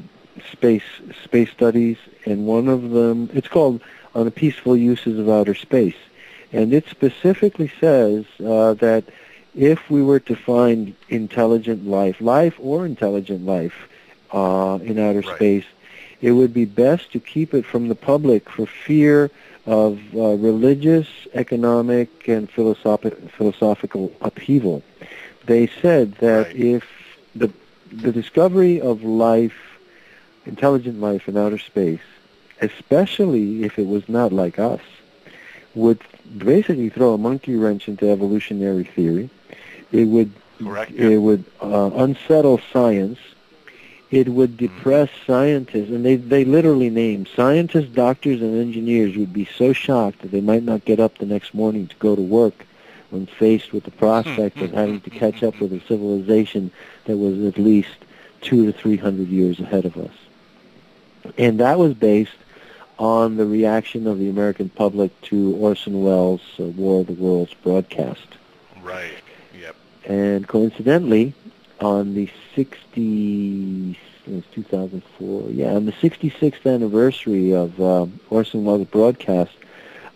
space studies, and one of them, it's called On the Peaceful Uses of Outer Space. And it specifically says that if we were to find intelligent life in outer space, it would be best to keep it from the public for fear of religious, economic, and philosophical upheaval. They said that if the discovery of intelligent life in outer space, especially if it was not like us, would basically throw a monkey wrench into evolutionary theory. It would unsettle science. It would depress scientists, and they literally named scientists, doctors, and engineers would be so shocked that they might not get up the next morning to go to work when faced with the prospect of having to catch up with a civilization that was at least 200 to 300 years ahead of us. And that was based on the reaction of the American public to Orson Welles' War of the Worlds broadcast. Right. Yep. And coincidentally, on the 2004, on the 66th anniversary of Orson Welles' broadcast,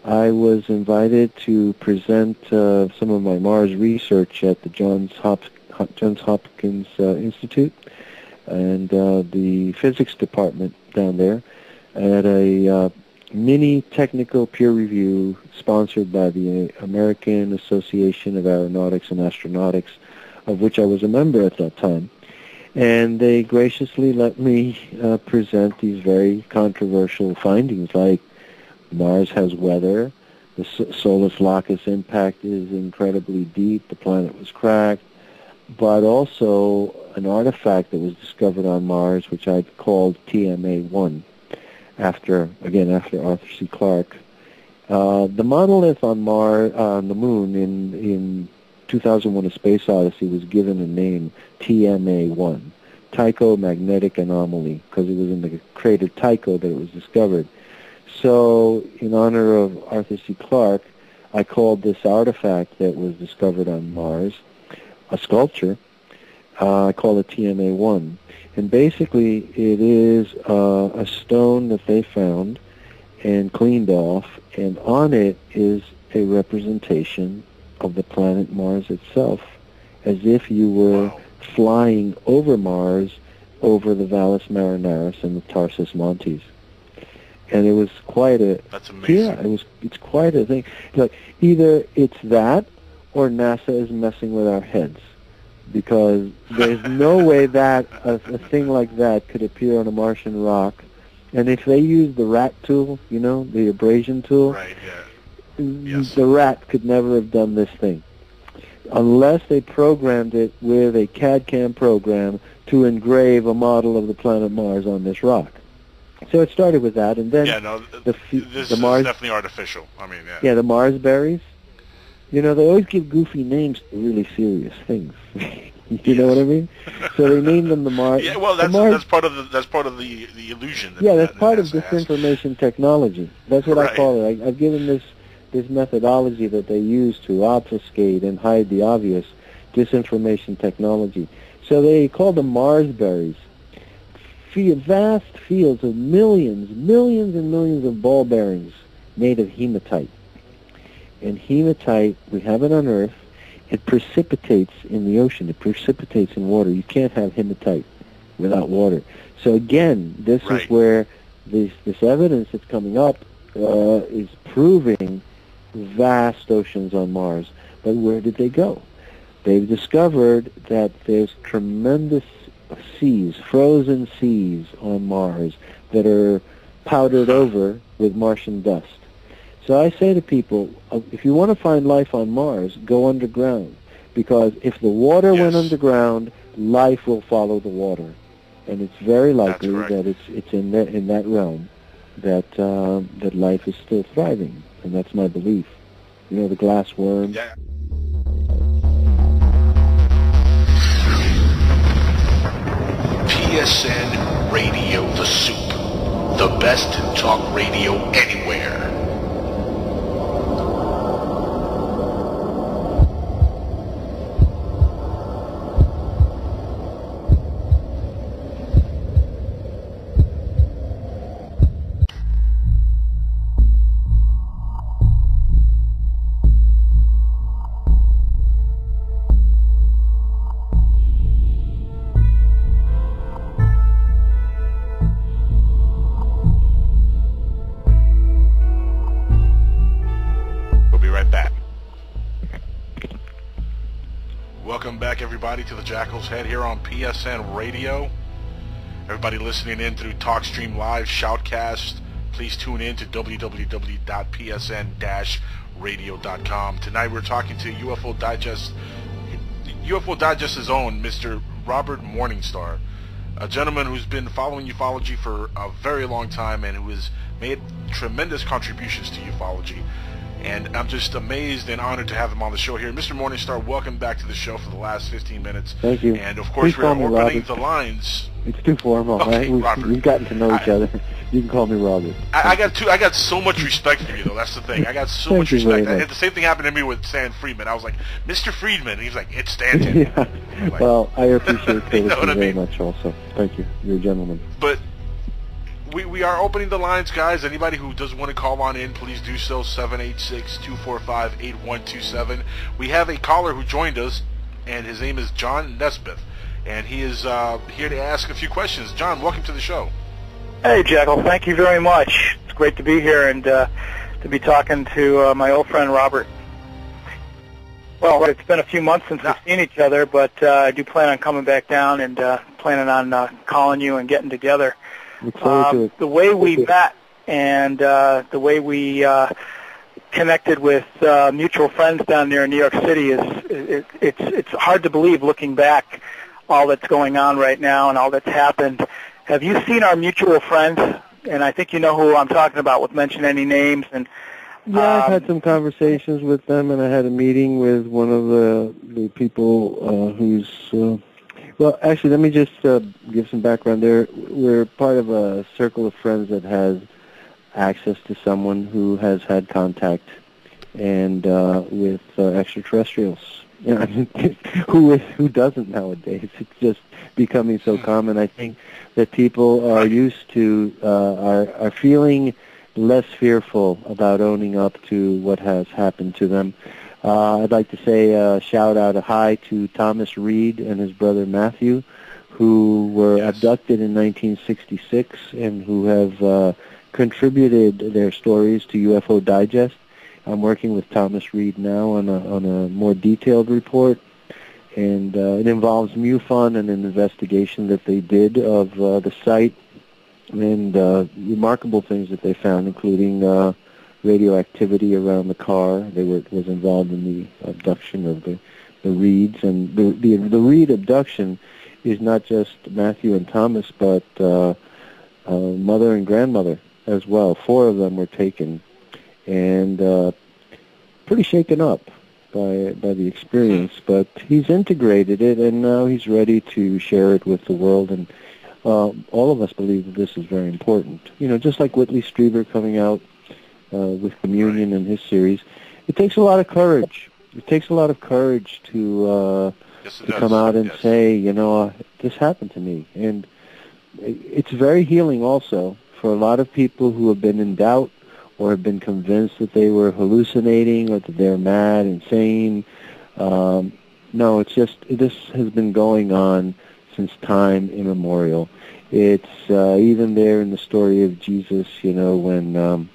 I was invited to present some of my Mars research at the Johns Hopkins Institute and the physics department down there at a mini technical peer review sponsored by the American Association of Aeronautics and Astronautics, of which I was a member at that time. And they graciously let me present these very controversial findings, like Mars has weather, the Solus Locus impact is incredibly deep, the planet was cracked, but also an artifact that was discovered on Mars, which I called TMA-1, after Arthur C. Clarke. The monolith on the Moon in 2001: A Space Odyssey was given a name, TMA-1, Tycho Magnetic Anomaly, because it was in the crater Tycho that it was discovered. So, in honor of Arthur C. Clarke, I called this artifact that was discovered on Mars a sculpture. I call it TMA-1. And basically, it is a stone that they found and cleaned off, and on it is a representation of the planet Mars itself, as if you were flying over Mars, over the Valles Marineris and the Tarsus Montes. And it was quite a... That's amazing. Yeah, it's quite a thing. Like, either it's that, or NASA is messing with our heads, because there's no way that a thing like that could appear on a Martian rock. And if they use the rat tool, the abrasion tool, right, yeah. Yes. The rat could never have done this thing, unless they programmed it with a CAD/CAM program to engrave a model of the planet Mars on this rock. So it started with that, and then this is Mars, definitely artificial. I mean, yeah, the Mars berries. They always give goofy names to really serious things. You know what I mean? So they named them the Mars. Yeah, well, that's part of the illusion. That's part of disinformation technology. That's what I call it. I've given this methodology that they use to obfuscate and hide the obvious, disinformation technology. So they call them Mars berries. Vast fields of millions and millions of ball bearings made of hematite. And hematite, we have it on Earth. It precipitates in the ocean. It precipitates in water. You can't have hematite without water. So again, this is where this evidence that's coming up is proving vast oceans on Mars. But where did they go? They've discovered that there's tremendous seas, frozen seas on Mars that are powdered over with Martian dust. So I say to people, if you want to find life on Mars, go underground, because if the water went underground, life will follow the water, and it's very likely that it's in that realm that that life is still thriving, and that's my belief. The glass worm. Yeah. PSN Radio The Soup, the best in talk radio anywhere. Welcome back, everybody, to the Jackal's Head here on PSN Radio. Everybody listening in through TalkStream Live, Shoutcast, please tune in to www.psn-radio.com. Tonight we're talking to UFO Digest's own Mr. Robert Morningstar, a gentleman who's been following ufology for a very long time and who has made tremendous contributions to ufology. And I'm just amazed and honored to have him on the show here. Mr. Morningstar, welcome back to the show for the last 15 minutes. Thank you. And, of course, Please we're call me opening Robert. the lines. It's too formal. Okay, Right? Robert. We've gotten to know each other. You can call me Robert. I got so much respect for you, though. That's the thing. I got so much Thank you very respect. much. The same thing happened to me with Stan Friedman. I was like, Mr. Friedman. And he was like, it's Stanton. Yeah. Like, Well, I appreciate you know courtesy what I very mean? much also. Thank you. You're a gentleman. But we are opening the lines, guys. Anybody who does want to call on in, please do so. 786-245-8127. We have a caller who joined us, and his name is John Nesbitt. And he is here to ask a few questions. John, welcome to the show. Hey, Jekyll. Thank you very much. It's great to be here and to be talking to my old friend Robert. Well, it's been a few months since we've seen each other, but I do plan on coming back down and planning on calling you and getting together. Look forward to it. The way we met and the way we connected with mutual friends down there in New York City it's hard to believe looking back all that's going on right now and all that's happened. Have you seen our mutual friends? And I think you know who I'm talking about with mention any names. And Yeah, I've had some conversations with them, and I had a meeting with one of the people who's... well, actually, let me just give some background there. We're part of a circle of friends that has access to someone who has had contact and with extraterrestrials. You know, who doesn't nowadays? It's just becoming so common. I think that people are used to are feeling less fearful about owning up to what has happened to them. I'd like to say shout out a hi to Thomas Reed and his brother Matthew, who were abducted in 1966 and who have contributed their stories to UFODIGEST. I'm working with Thomas Reed now on a more detailed report, and it involves MUFON and an investigation that they did of the site and remarkable things that they found, including radioactivity around the car. Was involved in the abduction of the Reeds, and the Reed abduction is not just Matthew and Thomas, but mother and grandmother as well. 4 of them were taken, and pretty shaken up by the experience. But he's integrated it, and now he's ready to share it with the world. And all of us believe that this is very important. You know, just like Whitley Strieber coming out with Communion in his series, it takes a lot of courage. It takes a lot of courage to come out and say, you know, this happened to me. And it's very healing also for a lot of people who have been in doubt or have been convinced that they were hallucinating or that they're mad, insane. No, it's just, this has been going on since time immemorial. It's even there in the story of Jesus, you know, when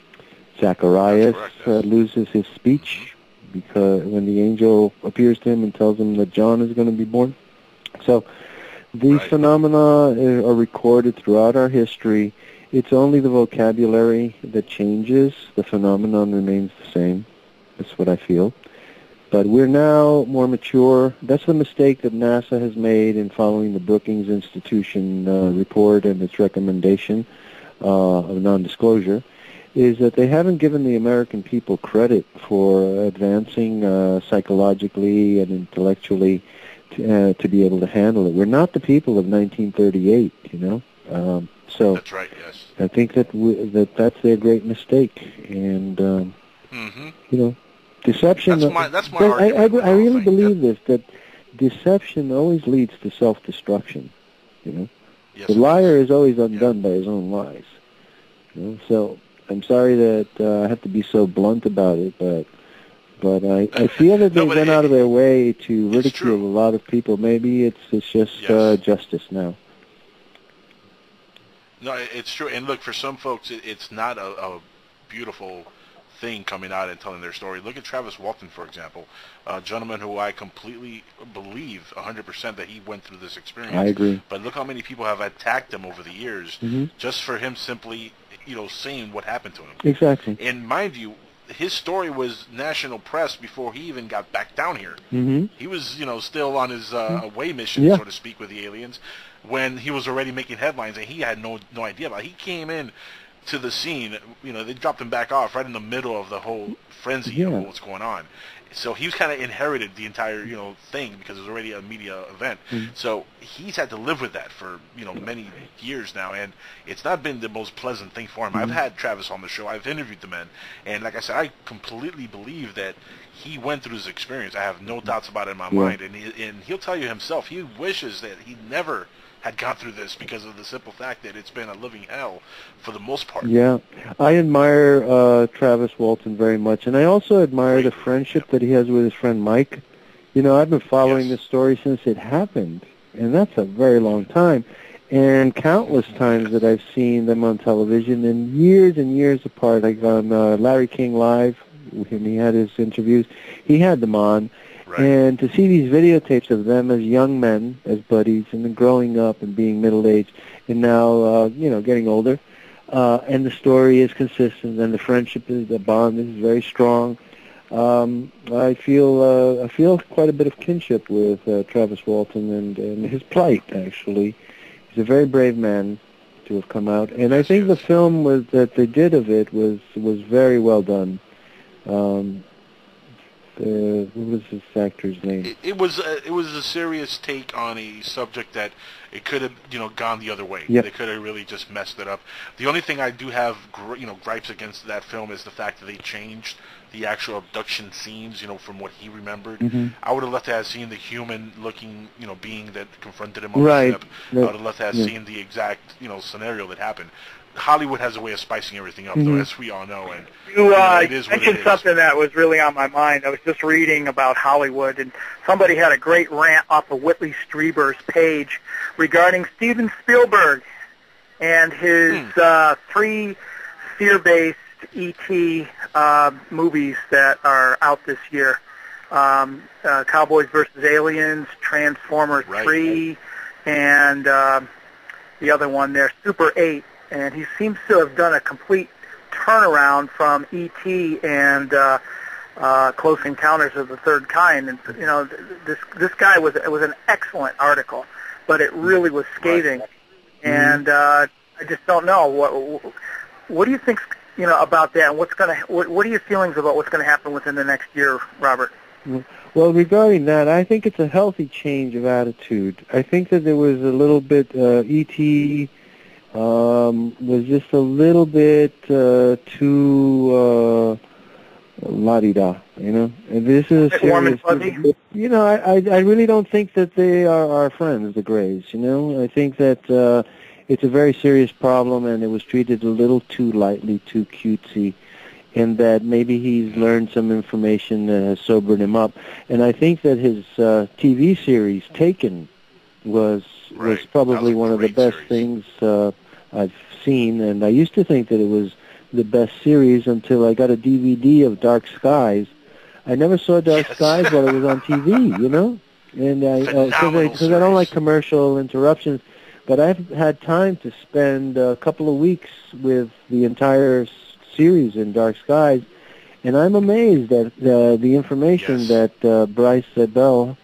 Zacharias loses his speech because when the angel appears to him and tells him that John is going to be born. So these phenomena are recorded throughout our history. It's only the vocabulary that changes. The phenomenon remains the same. That's what I feel. But we're now more mature. That's the mistake that NASA has made in following the Brookings Institution report and its recommendation of non-disclosure, is that they haven't given the American people credit for advancing psychologically and intellectually to be able to handle it. We're not the people of 1938, you know. So that's right. Yes. I think that that's their great mistake, and you know, deception. That's my argument. I really believe this, that deception always leads to self-destruction. You know, the liar is always undone by his own lies. You know? So I'm sorry that I have to be so blunt about it, but I feel that they went out of their way to ridicule a lot of people. Maybe it's just justice now. No, it's true. And look, for some folks, it's not a beautiful thing coming out and telling their story. Look at Travis Walton, for example, a gentleman who I completely believe 100% that he went through this experience. I agree. But look how many people have attacked him over the years just for him simply, you know, saying what happened to him. Exactly. In my view, his story was national press before he even got back down here. He was, you know, still on his away mission, so to speak, with the aliens, when he was already making headlines, and he had no idea about it. He came in to the scene, they dropped him back off right in the middle of the whole frenzy of what's going on. So he's kind of inherited the entire, thing because it was already a media event. Mm-hmm. So he's had to live with that for, many years now, and it's not been the most pleasant thing for him. Mm-hmm. I've had Travis on the show. I've interviewed the man, and like I said, I completely believe that he went through this experience. I have no doubts about it in my mind, and he'll tell you himself, he wishes that he never had gone through this because of the simple fact that it's been a living hell for the most part. Yeah, I admire Travis Walton very much, and I also admire the friendship that he has with his friend Mike. I've been following this story since it happened, and that's a very long time, and countless times that I've seen them on television, and years apart. Like on Larry King Live, when he had his interviews, he had them on. Right. And to see these videotapes of them as young men, as buddies, and then growing up and being middle-aged, and now, getting older, and the story is consistent, and the friendship the bond is very strong. I feel quite a bit of kinship with Travis Walton and his plight, actually. He's a very brave man to have come out. And I think the film that they did of it was very well done. What was this actor's name? It was a serious take on a subject that it could have gone the other way. Yep. They could have really just messed it up. The only thing I do have gripes against that film is the fact that they changed the actual abduction scenes from what he remembered. Mm-hmm. I would have loved to have seen the human looking being that confronted him on the ship. I would have loved to have seen the exact scenario that happened. Hollywood has a way of spicing everything up, though, as we all know. And you mentioned something that was really on my mind. I was just reading about Hollywood, and somebody had a great rant off of Whitley Strieber's page regarding Steven Spielberg and his 3 fear-based E.T. Movies that are out this year. Cowboys vs. Aliens, Transformers 3, and the other one there, Super 8. And he seems to have done a complete turnaround from E.T. and Close Encounters of the Third Kind. And this guy was an excellent article, but it really was scathing. Right. And I just don't know what do you think about that, and what are your feelings about what's going to happen within the next year, Robert? Well, regarding that, I think it's a healthy change of attitude. I think that there was a little bit E.T. Was just a little bit too la-di-da, And this is a warm and fuzzy. I really don't think that they are our friends, the Greys. I think that it's a very serious problem, and it was treated a little too lightly, too cutesy, and that maybe he's learned some information that has sobered him up. And I think that his TV series, Taken, was probably one of the best things I've seen, and I used to think that it was the best series until I got a DVD of Dark Skies. I never saw Dark Skies while it was on TV, and because I don't like commercial interruptions, but I've had time to spend a couple of weeks with the entire series in Dark Skies, and I'm amazed at the information that Bryce Bell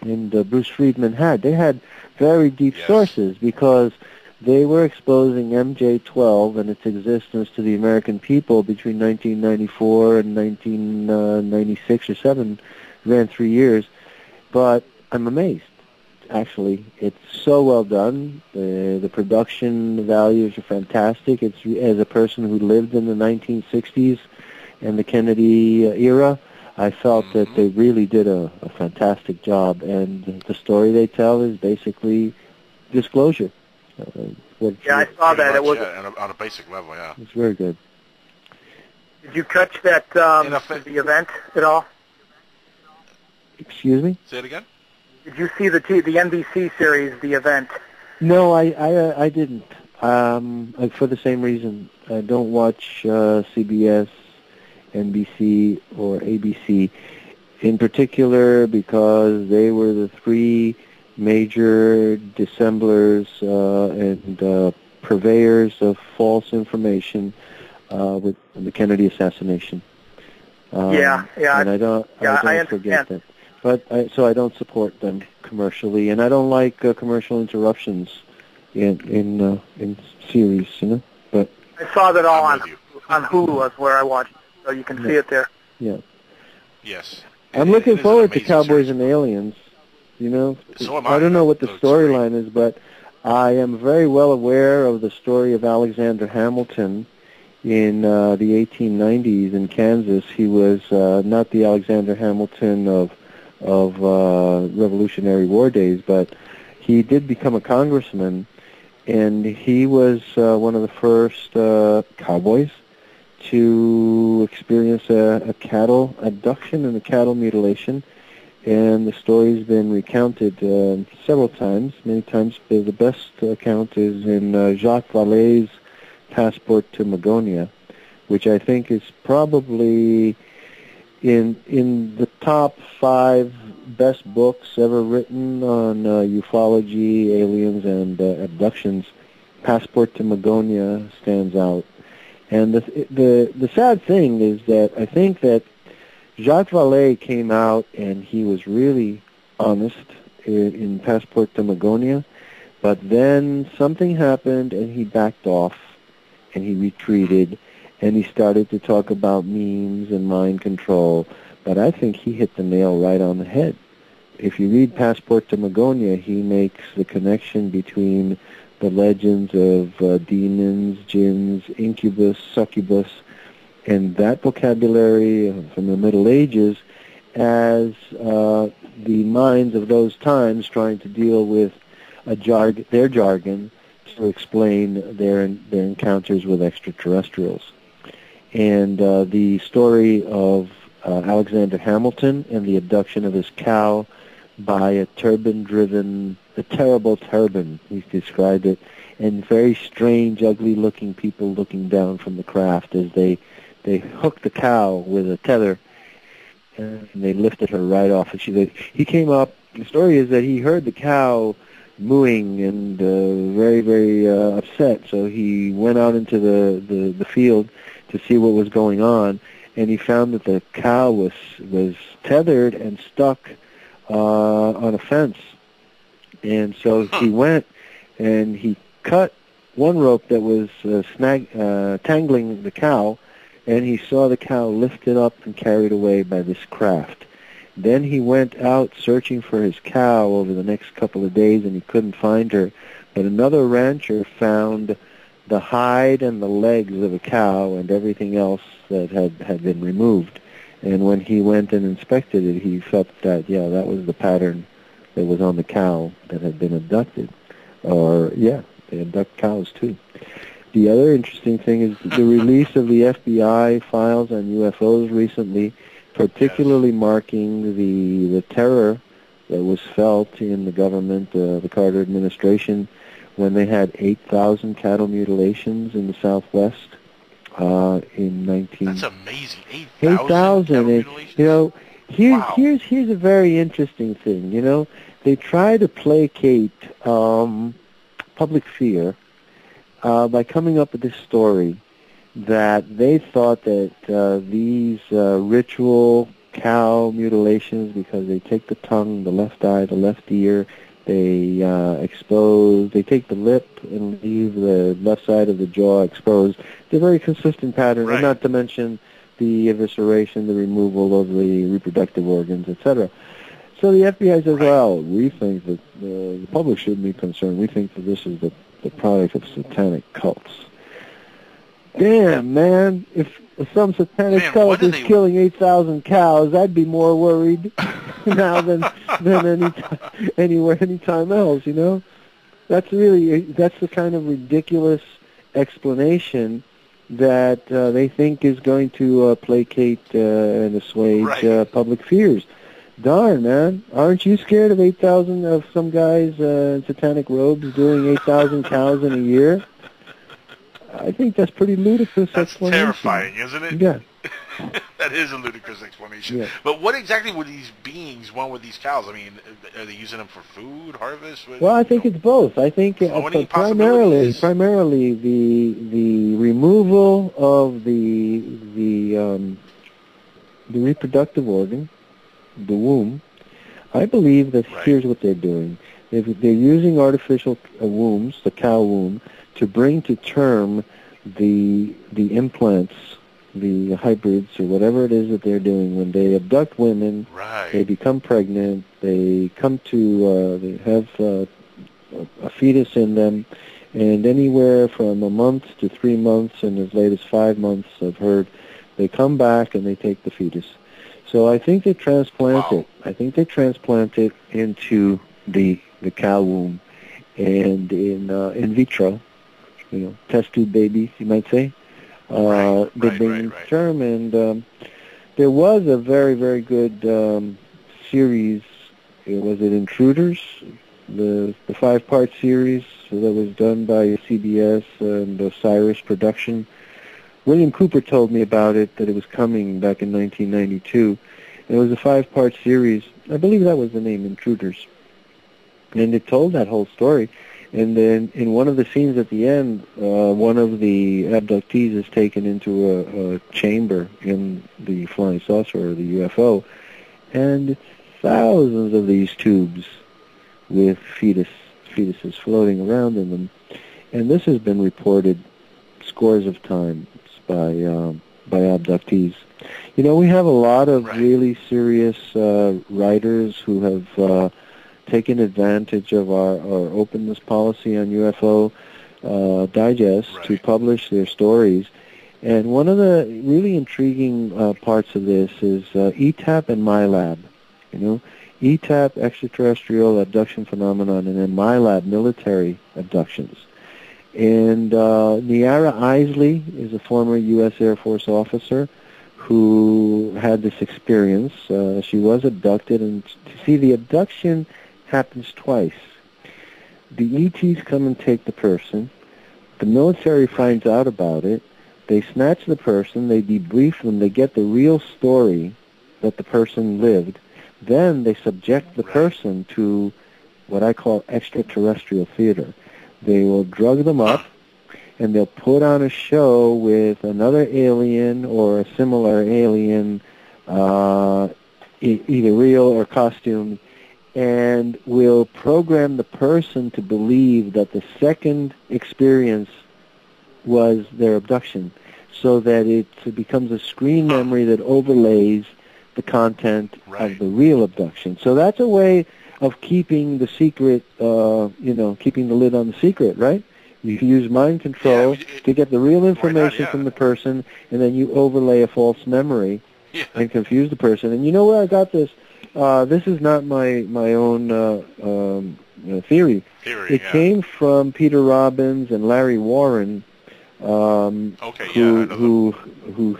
and Bruce Friedman had. They had very deep sources because they were exposing MJ-12 and its existence to the American people between 1994 and 1996 or 7, ran 3 years. But I'm amazed. Actually, it's so well done. The production values are fantastic. It's as a person who lived in the 1960s and the Kennedy era, I felt that they really did a fantastic job. And the story they tell is basically disclosure. I saw that. It was on a basic level. Yeah, it's very good. Did you catch that the event at all? Excuse me? Say it again. Did you see the NBC series, The Event? No, I didn't. For the same reason, I don't watch CBS, NBC, or ABC, in particular because they were the 3 major dissemblers and purveyors of false information with the Kennedy assassination. And I don't forget that. But I don't support them commercially, and I don't like commercial interruptions in series, But I saw that all I'm on Hulu was where I watched, so you can see it there. Yeah. Yes. I'm looking forward to Cowboys and Aliens. You know, So am I don't know what the It's storyline is, but I am very well aware of the story of Alexander Hamilton in the 1890s in Kansas. He was not the Alexander Hamilton of Revolutionary War days, but he did become a congressman, and he was one of the first cowboys to experience a cattle abduction and a cattle mutilation. And the story's been recounted several times, many times. The best account is in Jacques Vallée's Passport to Magonia, which I think is probably in the top 5 best books ever written on ufology, aliens, and abductions. Passport to Magonia stands out. And the sad thing is that I think that Jacques Vallée came out and he was really honest in Passport to Magonia, but then something happened and he backed off and he retreated and he started to talk about memes and mind control. But I think he hit the nail right on the head. If you read Passport to Magonia, he makes the connection between the legends of demons, jinns, incubus, succubus, and that vocabulary from the Middle Ages as the minds of those times trying to deal with their jargon to explain their encounters with extraterrestrials. And the story of Alexander Hamilton and the abduction of his cow by a terrible turban, he's described it, and very strange, ugly-looking people looking down from the craft as they hooked the cow with a tether, and they lifted her right off. And he came up. The story is that he heard the cow mooing and very, very upset. So he went out into the field to see what was going on, and he found that the cow was tethered and stuck on a fence. And so he went and he cut one rope that was tangling the cow, and he saw the cow lifted up and carried away by this craft. Then he went out searching for his cow over the next couple of days, and he couldn't find her. But another rancher found the hide and the legs of a cow and everything else that had been removed. And when he went and inspected it, he felt that, that was the pattern that was on the cow that had been abducted. They abduct cows too. The other interesting thing is the release of the FBI files on UFOs recently, particularly marking the terror that was felt in the government, the Carter administration, when they had 8,000 cattle mutilations in the Southwest in 19... That's amazing. 8,000 cattle mutilations? Here's a very interesting thing. They try to placate public fear by coming up with this story that they thought that these ritual cow mutilations, because they take the tongue, the left eye, the left ear, they take the lip and leave the left side of the jaw exposed. They're very consistent patterns, right. And not to mention the evisceration, the removal of the reproductive organs, etc. So the FBI says, well, we think that the public shouldn't be concerned. We think that this is the product of satanic cults. Damn, man. If some satanic cult is killing 8,000 cows, I'd be more worried now than anytime else, That's the kind of ridiculous explanation that they think is going to placate and assuage public fears. Darn, man. Aren't you scared of 8,000 of some guys in satanic robes doing 8,000 cows in a year? I think that's pretty ludicrous explanation. That's terrifying, isn't it? Yeah. That is a ludicrous explanation. Yeah. But what exactly would these beings want with these cows? I mean, are they using them for food, harvest? Well, I think it's both. I think primarily the removal of the reproductive organ, the womb. I believe that here's what they're doing. They're using artificial wombs, the cow womb, to bring to term the implants, the hybrids, or whatever it is that they're doing, when they abduct women, they become pregnant, they come to, they have a fetus in them, and anywhere from a month to 3 months and as late as 5 months, I've heard, they come back and they take the fetus. So I think they transplant it. I think they transplant it into the cow womb, and in vitro, test tube babies, you might say. They bring in sperm, and there was a very, very good series. Was it Intruders? The 5-part series that was done by CBS and Osiris Production. William Cooper told me about it, that it was coming back in 1992. It was a 5-part series. I believe that was the name, Intruders. And it told that whole story. And then in one of the scenes at the end, one of the abductees is taken into a chamber in the flying saucer or the UFO, and thousands of these tubes with fetuses floating around in them. And this has been reported scores of times by abductees. We have a lot of really serious writers who have taken advantage of our openness policy on UFO Digest to publish their stories. And one of the really intriguing parts of this is ETAP and MILAB. ETAP, extraterrestrial abduction phenomenon, and then MILAB, military abductions. And Niara Isley is a former U.S. Air Force officer who had this experience. She was abducted, and see, the abduction happens twice. The ETs come and take the person. The military finds out about it. They snatch the person. They debrief them. They get the real story that the person lived. Then they subject the person to what I call extraterrestrial theater. They will drug them up, and they'll put on a show with another alien or a similar alien, either real or costumed, and will program the person to believe that the second experience was their abduction, so that it becomes a screen memory that overlays the content of the real abduction. So that's a way of keeping the secret, keeping the lid on the secret, right? You can use mind control to get the real information from the person, and then you overlay a false memory and confuse the person. And you know where I got this? This is not my own theory. It came from Peter Robbins and Larry Warren, who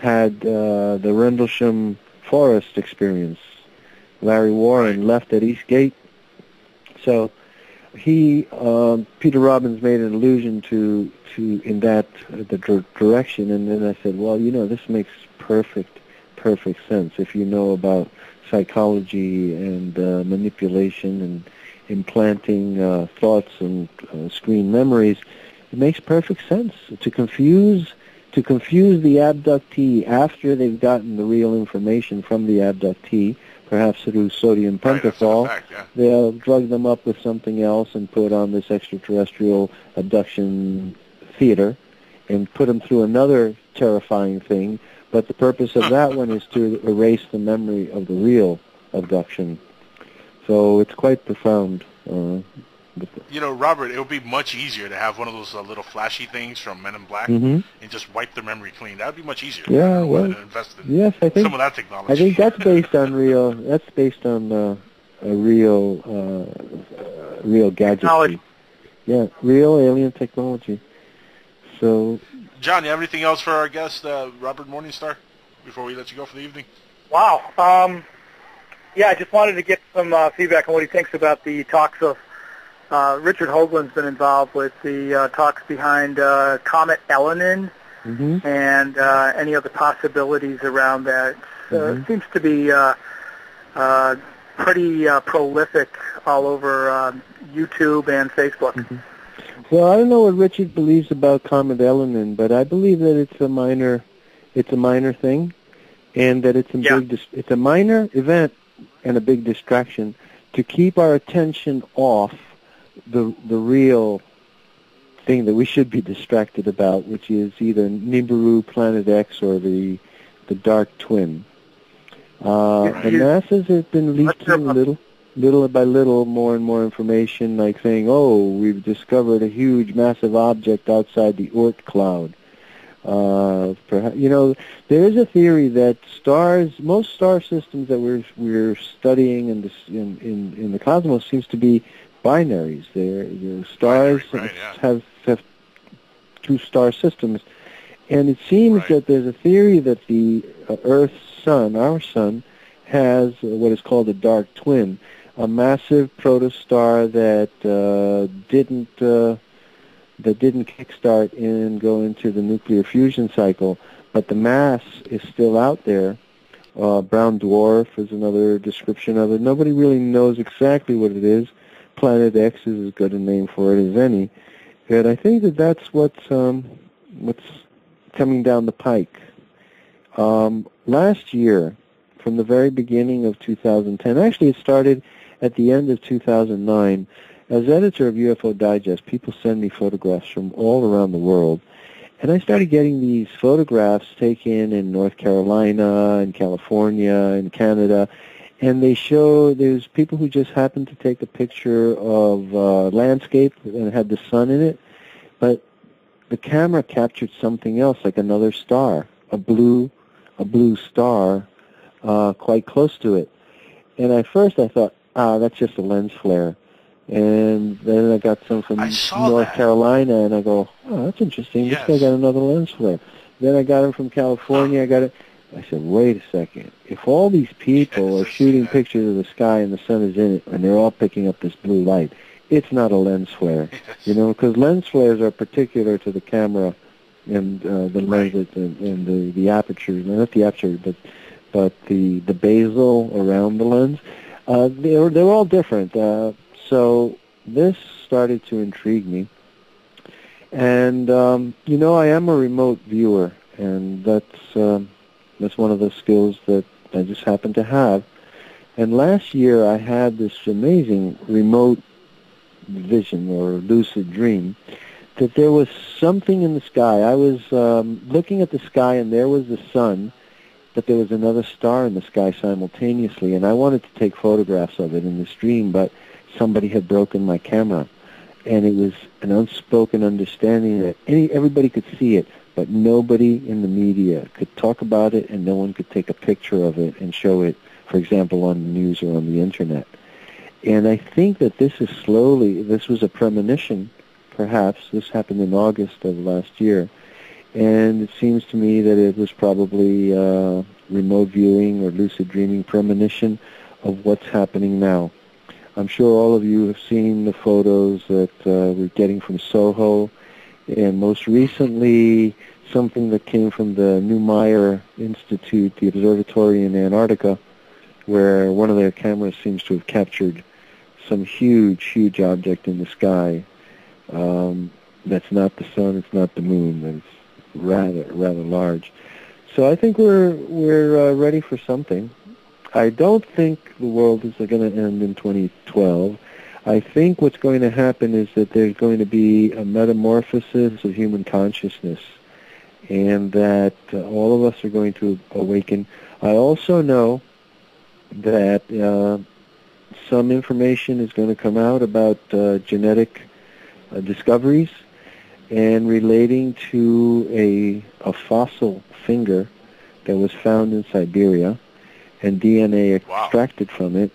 had the Rendlesham Forest experience. Larry Warren left at East Gate. So Peter Robbins made an allusion to in that the direction, and then I said, well, this makes perfect sense if you know about psychology and manipulation and implanting thoughts and screen memories. It makes perfect sense to confuse the abductee after they've gotten the real information from the abductee, perhaps through sodium pentothal. They'll drug them up with something else and put on this extraterrestrial abduction theater and put them through another terrifying thing. But the purpose of that one is to erase the memory of the real abduction. So it's quite profound. Robert, it would be much easier to have one of those little flashy things from Men in Black and just wipe the memory clean. That would be much easier. Yeah, well, invest in I think some of that technology. I think that's based on real. That's based on a real gadget. Technology. Yeah, real alien technology. So, John, you have anything else for our guest, Robert Morningstar, before we let you go for the evening? Wow. I just wanted to get some feedback on what he thinks about the talks of. Richard Hoagland's been involved with the talks behind Comet Elenin and any other possibilities around that. It seems to be pretty prolific all over YouTube and Facebook. Well, I don't know what Richard believes about Comet Elenin, but I believe that it's a minor thing, and that it's a minor event and a big distraction to keep our attention off the real thing that we should be distracted about, which is either Nibiru, Planet X, or the dark twin. And NASA has been leaking little by little, more and more information, like saying, "Oh, we've discovered a huge, massive object outside the Oort cloud." Perhaps, there is a theory that most star systems that we're studying in the cosmos seems to be binaries. Stars have two star systems, and it seems that there's a theory that the Earth's sun, our sun, has what is called a dark twin, a massive protostar that didn't kickstart and go into the nuclear fusion cycle, but the mass is still out there. Brown dwarf is another description of it. Nobody really knows exactly what it is. Planet X is as good a name for it as any. But I think that's what's coming down the pike. Last year, from the very beginning of 2010, actually it started at the end of 2009, as editor of UFO Digest, people send me photographs from all around the world, and I started getting these photographs taken in North Carolina and California and Canada, and they show there's people who just happened to take a picture of landscape and had the sun in it, but the camera captured something else, like another star, a blue star, quite close to it. And at first I thought, that's just a lens flare. And then I got some from North Carolina, and I go, oh, that's interesting. This guy got another lens flare. Then I got him from California. I said, wait a second. If all these people are shooting pictures of the sky and the sun is in it, and they're all picking up this blue light, it's not a lens flare. Because lens flares are particular to the camera and the lens and the aperture, not the aperture, but the basal around the lens. They're all different. So this started to intrigue me. And, I am a remote viewer, and that's one of the skills that I just happen to have. And last year I had this amazing remote vision or lucid dream that there was something in the sky. I was looking at the sky, and there was the sun, but there was another star in the sky simultaneously, and I wanted to take photographs of it in this dream, but somebody had broken my camera, and it was an unspoken understanding that everybody could see it, but nobody in the media could talk about it, and no one could take a picture of it and show it, for example, on the news or on the Internet. And I think that this was a premonition, perhaps. This happened in August of last year, and it seems to me that it was probably remote viewing or lucid dreaming premonition of what's happening now. I'm sure all of you have seen the photos that we're getting from Soho, and most recently something that came from the Neumayer Institute, the observatory in Antarctica, where one of their cameras seems to have captured some huge object in the sky. That's not the sun, it's not the moon, it's rather large. So I think we're ready for something. I don't think the world is going to end in 2012. I think what's going to happen is that there's going to be a metamorphosis of human consciousness, and that all of us are going to awaken. I also know that some information is going to come out about genetic discoveries and relating to a fossil finger that was found in Siberia, and DNA extracted from it.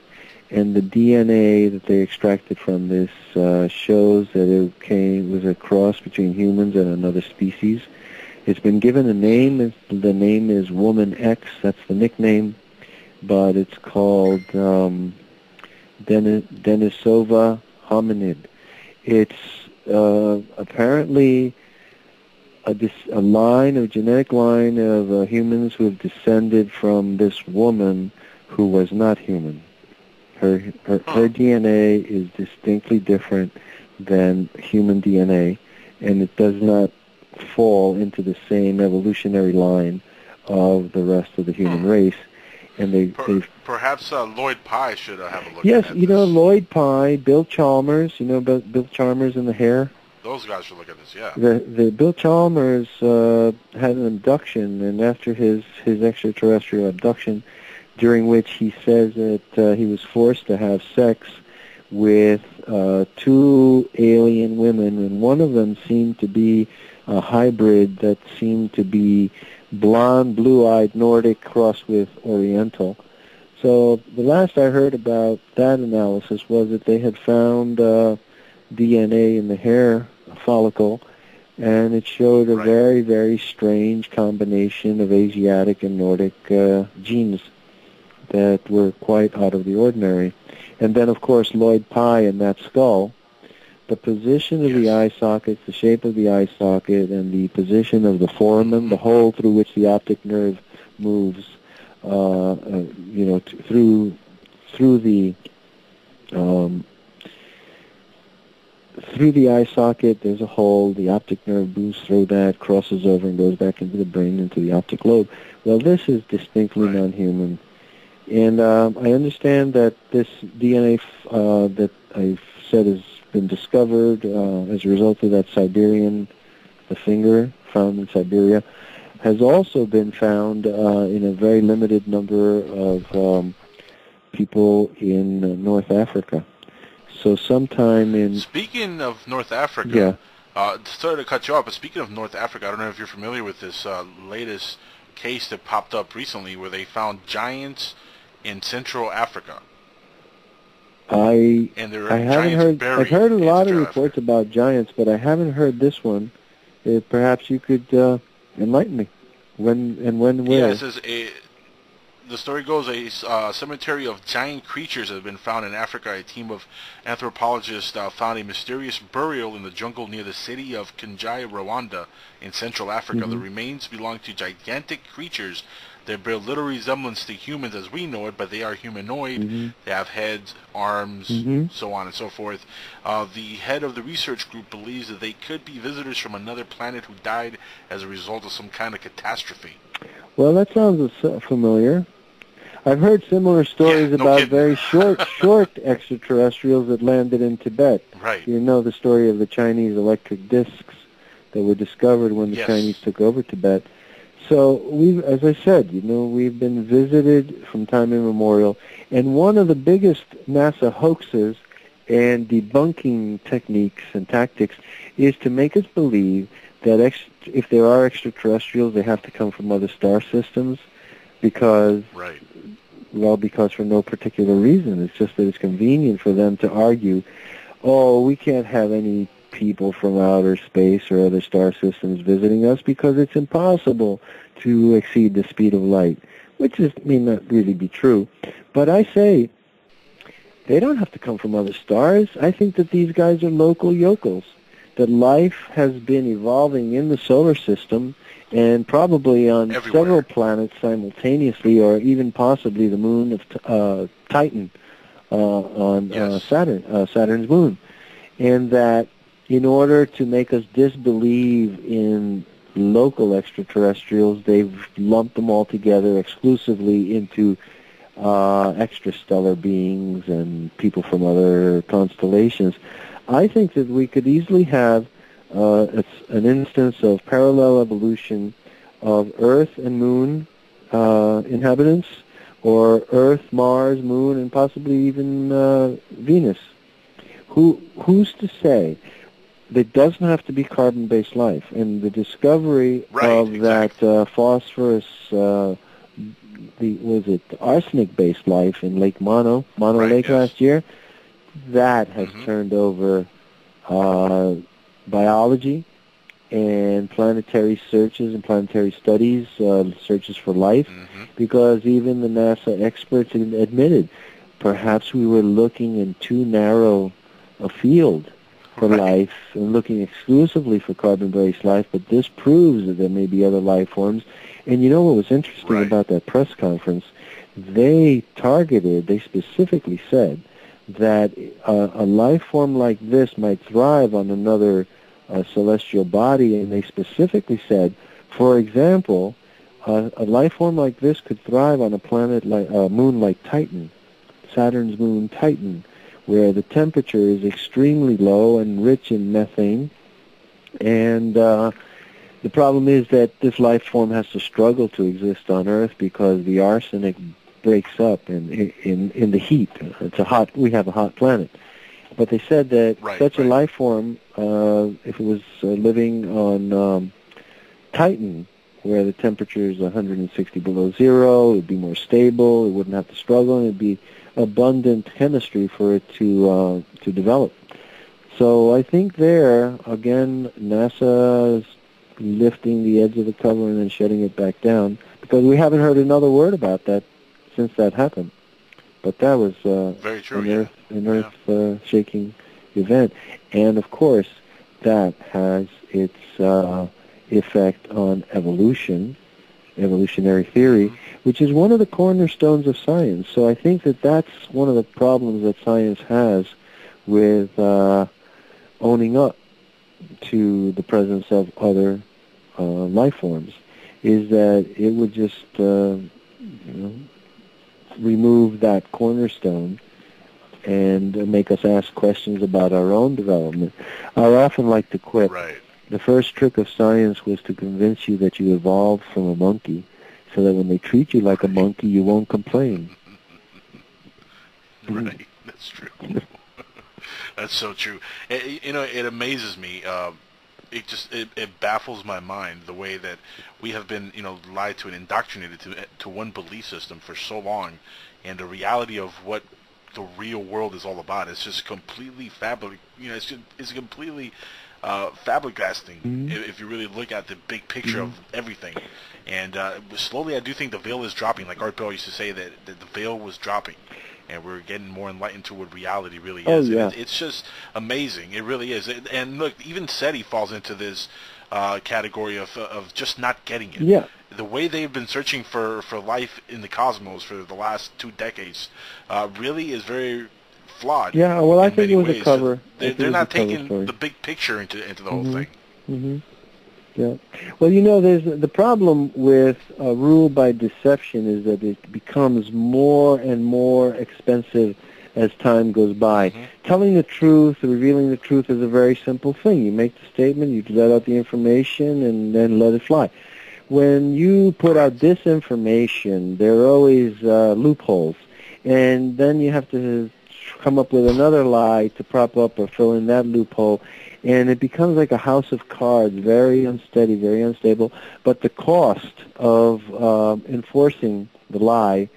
And the DNA that they extracted from this shows that it was a cross between humans and another species. It's been given a name. The name is Woman X. That's the nickname. But it's called Denisova hominid. It's apparently a genetic line of humans who have descended from this woman who was not human. Her DNA is distinctly different than human DNA, and it does not fall into the same evolutionary line of the rest of the human race. And perhaps Lloyd Pye should have a look at Yes, this. Lloyd Pye, Bill Chalmers, Bill Chalmers and the hair? those guys should look at this. Yeah. The Bill Chalmers had an abduction, and after his extraterrestrial abduction, during which he says that he was forced to have sex with 2 alien women, and one of them seemed to be a hybrid that seemed to be blonde, blue-eyed Nordic crossed with Oriental. So the last I heard about that analysis was that they had found DNA in the hair follicle, and it showed a very, very strange combination of Asiatic and Nordic genes that were quite out of the ordinary. And then, of course, Lloyd Pye in that skull, the position of the eye sockets, the shape of the eye socket, and the position of the foramen, the hole through which the optic nerve moves, through the eye socket, there's a hole. The optic nerve moves through that, crosses over, and goes back into the brain, into the optic lobe. Well, this is distinctly non-human. And I understand that this DNA that I've said has been discovered as a result of that the finger found in Siberia, has also been found in a very limited number of people in North Africa. So sometime in... Speaking of North Africa, sorry to cut you off, but speaking of North Africa, I don't know if you're familiar with this latest case that popped up recently where they found giants in Central Africa. I haven't heard. I've heard a lot of reports about giants, but I haven't heard this one. Perhaps you could enlighten me. When and where? Yeah, it says the story goes, a cemetery of giant creatures have been found in Africa. A team of anthropologists found a mysterious burial in the jungle near the city of Kinjai, Rwanda, in Central Africa. The remains belong to gigantic creatures. They bear little resemblance to humans as we know it, but they are humanoid. They have heads, arms, so on and so forth. The head of the research group believes that they could be visitors from another planet who died as a result of some kind of catastrophe. Well, that sounds familiar. I've heard similar stories about very short extraterrestrials that landed in Tibet. Right. You know the story of the Chinese electric discs that were discovered when the Chinese took over Tibet. So as I said, we've been visited from time immemorial, and one of the biggest NASA hoaxes and debunking techniques and tactics is to make us believe that if there are extraterrestrials, they have to come from other star systems, because for no particular reason. It's just that it's convenient for them to argue, we can't have any people from outer space or other star systems visiting us because it's impossible to exceed the speed of light, which may not really be true. But I say they don't have to come from other stars. I think that these guys are local yokels, that life has been evolving in the solar system and probably on several planets simultaneously, or even possibly the moon of Titan on Saturn's moon, and that in order to make us disbelieve in local extraterrestrials, they've lumped them all together exclusively into extrastellar beings and people from other constellations. I think that we could easily have an instance of parallel evolution of Earth and Moon inhabitants, or Earth, Mars, Moon, and possibly even Venus. Who's to say? It doesn't have to be carbon-based life. And the discovery of that phosphorus, arsenic-based life in Lake Mono Lake last year, that has turned over biology and planetary searches and planetary studies, searches for life, because even the NASA experts admitted perhaps we were looking in too narrow a field for life and looking exclusively for carbon-based life, but this proves that there may be other life forms. And you know what was interesting about that press conference? They specifically said that a life form like this might thrive on another celestial body, and they specifically said, for example, a life form like this could thrive on a planet like a moon like Titan, Saturn's moon Titan, where the temperature is extremely low and rich in methane, And the problem is that this life form has to struggle to exist on Earth because the arsenic breaks up in the heat. We have a hot planet. But they said that such a life form, if it was living on Titan, where the temperature is 160 below zero, it would be more stable, it wouldn't have to struggle, and it would be abundant chemistry for it to develop. So I think there, again, NASA is lifting the edge of the cover and then shutting it back down, because we haven't heard another word about that since that happened. But that was very true, an earth-shaking event. And, of course, that has its effect on evolutionary theory, which is one of the cornerstones of science. So I think that that's one of the problems that science has with owning up to the presence of other life forms, is that it would just remove that cornerstone and make us ask questions about our own development. I often like to quip, the first trick of science was to convince you that you evolved from a monkey, so that when they treat you like a monkey, you won't complain. Right, that's true. That's so true. It amazes me. It baffles my mind the way that we have been, lied to and indoctrinated to one belief system for so long, and the reality of what the real world is all about. It's just completely it's completely flabbergasting if you really look at the big picture of everything. And slowly, I do think the veil is dropping. Like Art Bell used to say that the veil was dropping, and we're getting more enlightened to what reality really is. It's just amazing. It really is. And look, even SETI falls into this category of just not getting it. Yeah. The way they've been searching for life in the cosmos for the last 2 decades really is very flawed. Yeah, well, I think it was a cover. They're not taking the big picture into the whole thing. Mm-hmm. Yeah. Well, there's the problem with rule by deception is that it becomes more and more expensive as time goes by. Telling the truth, revealing the truth is a very simple thing. You make the statement, you let out the information, and then let it fly. When you put out disinformation, there are always loopholes, and then you have to come up with another lie to prop up or fill in that loophole, and it becomes like a house of cards, very unsteady, very unstable. But the cost of enforcing the lie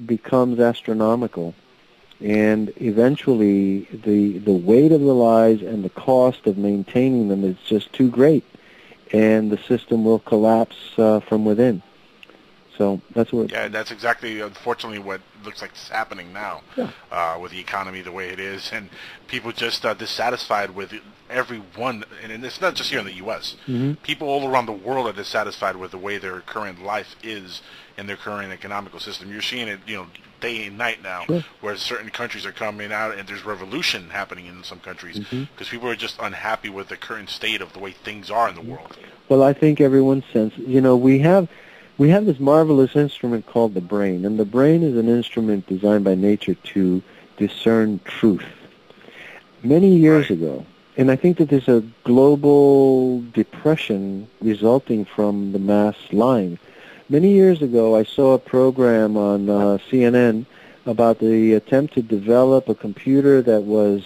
becomes astronomical, and eventually the weight of the lies and the cost of maintaining them is just too great, and the system will collapse from within. So that's what. Yeah, that's exactly, unfortunately, what looks like is happening now with the economy the way it is, and people just dissatisfied with everyone. And it's not just here in the U.S. People all around the world are dissatisfied with the way their current life is and their current economical system. You're seeing it, day and night now, where certain countries are coming out, and there's revolution happening in some countries because people are just unhappy with the current state of the way things are in the world. Well, I think everyone senses. We have this marvelous instrument called the brain, and the brain is an instrument designed by nature to discern truth. Many years ago, and I think that there's a global depression resulting from the mass lying. Many years ago, I saw a program on CNN about the attempt to develop a computer that was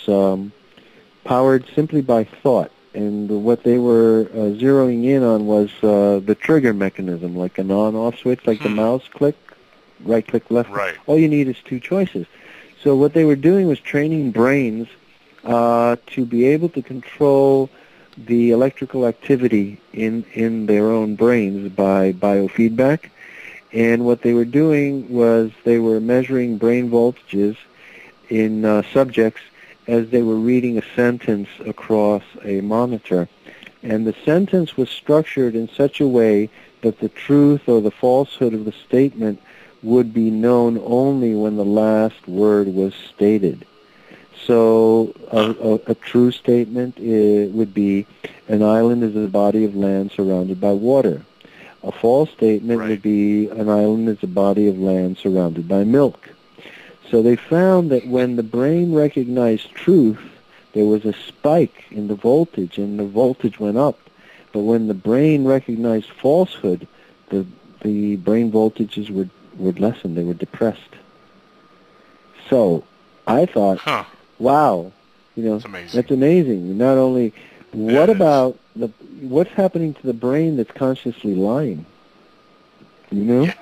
powered simply by thought. And what they were zeroing in on was the trigger mechanism, like an on-off switch, like the mouse click, right click, left click. All you need is 2 choices. So what they were doing was training brains to be able to control the electrical activity in their own brains by biofeedback. And what they were doing was they were measuring brain voltages in subjects as they were reading a sentence across a monitor. And the sentence was structured in such a way that the truth or the falsehood of the statement would be known only when the last word was stated. So a true statement would be, an island is a body of land surrounded by water. A false statement would be, an island is a body of land surrounded by milk. So they found that when the brain recognized truth, there was a spike in the voltage, and the voltage went up. But when the brain recognized falsehood, the brain voltages were lessened. They were depressed. So I thought, wow, that's amazing. Not only, what about what's happening to the brain that's consciously lying? Yeah.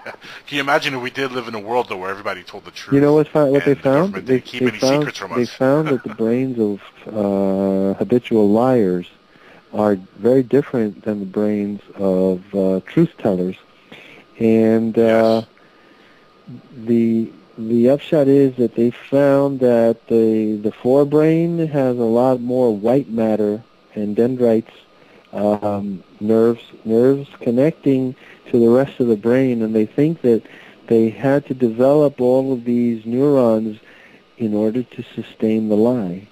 Can you imagine if we did live in a world, though, where everybody told the truth? You know what they found? They keep any secrets from us. They found that the brains of habitual liars are very different than the brains of truth-tellers. And the upshot is that they found that the forebrain has a lot more white matter and dendrites, nerves connecting to the rest of the brain, and they think that they had to develop all of these neurons in order to sustain the lie.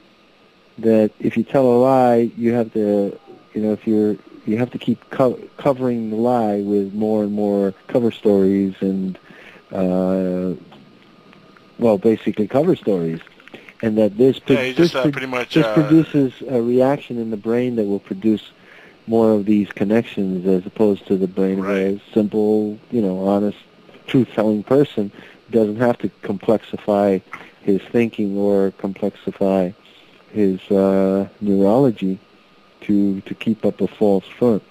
That if you tell a lie, you have to, you have to keep covering the lie with more and more cover stories and, basically cover stories, and that this produces a reaction in the brain that will produce more of these connections, as opposed to the brain of a simple, honest, truth-telling person who doesn't have to complexify his thinking or complexify his neurology to keep up a false front.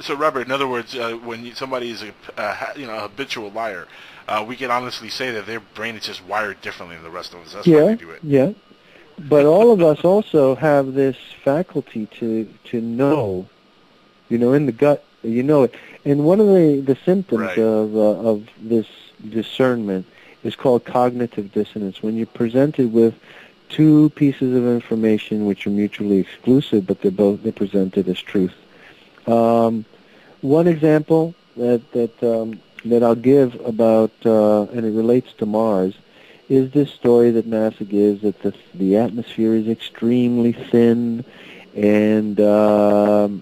So, Robert, in other words, when somebody is a habitual liar, we can honestly say that their brain is just wired differently than the rest of us. That's why they do it. Yeah. But all of us also have this faculty to know, in the gut, it. And one of the symptoms of this discernment is called cognitive dissonance. When you're presented with two pieces of information which are mutually exclusive, but they're presented as truth. One example that I'll give about, and it relates to Mars, is this story that NASA gives that the atmosphere is extremely thin and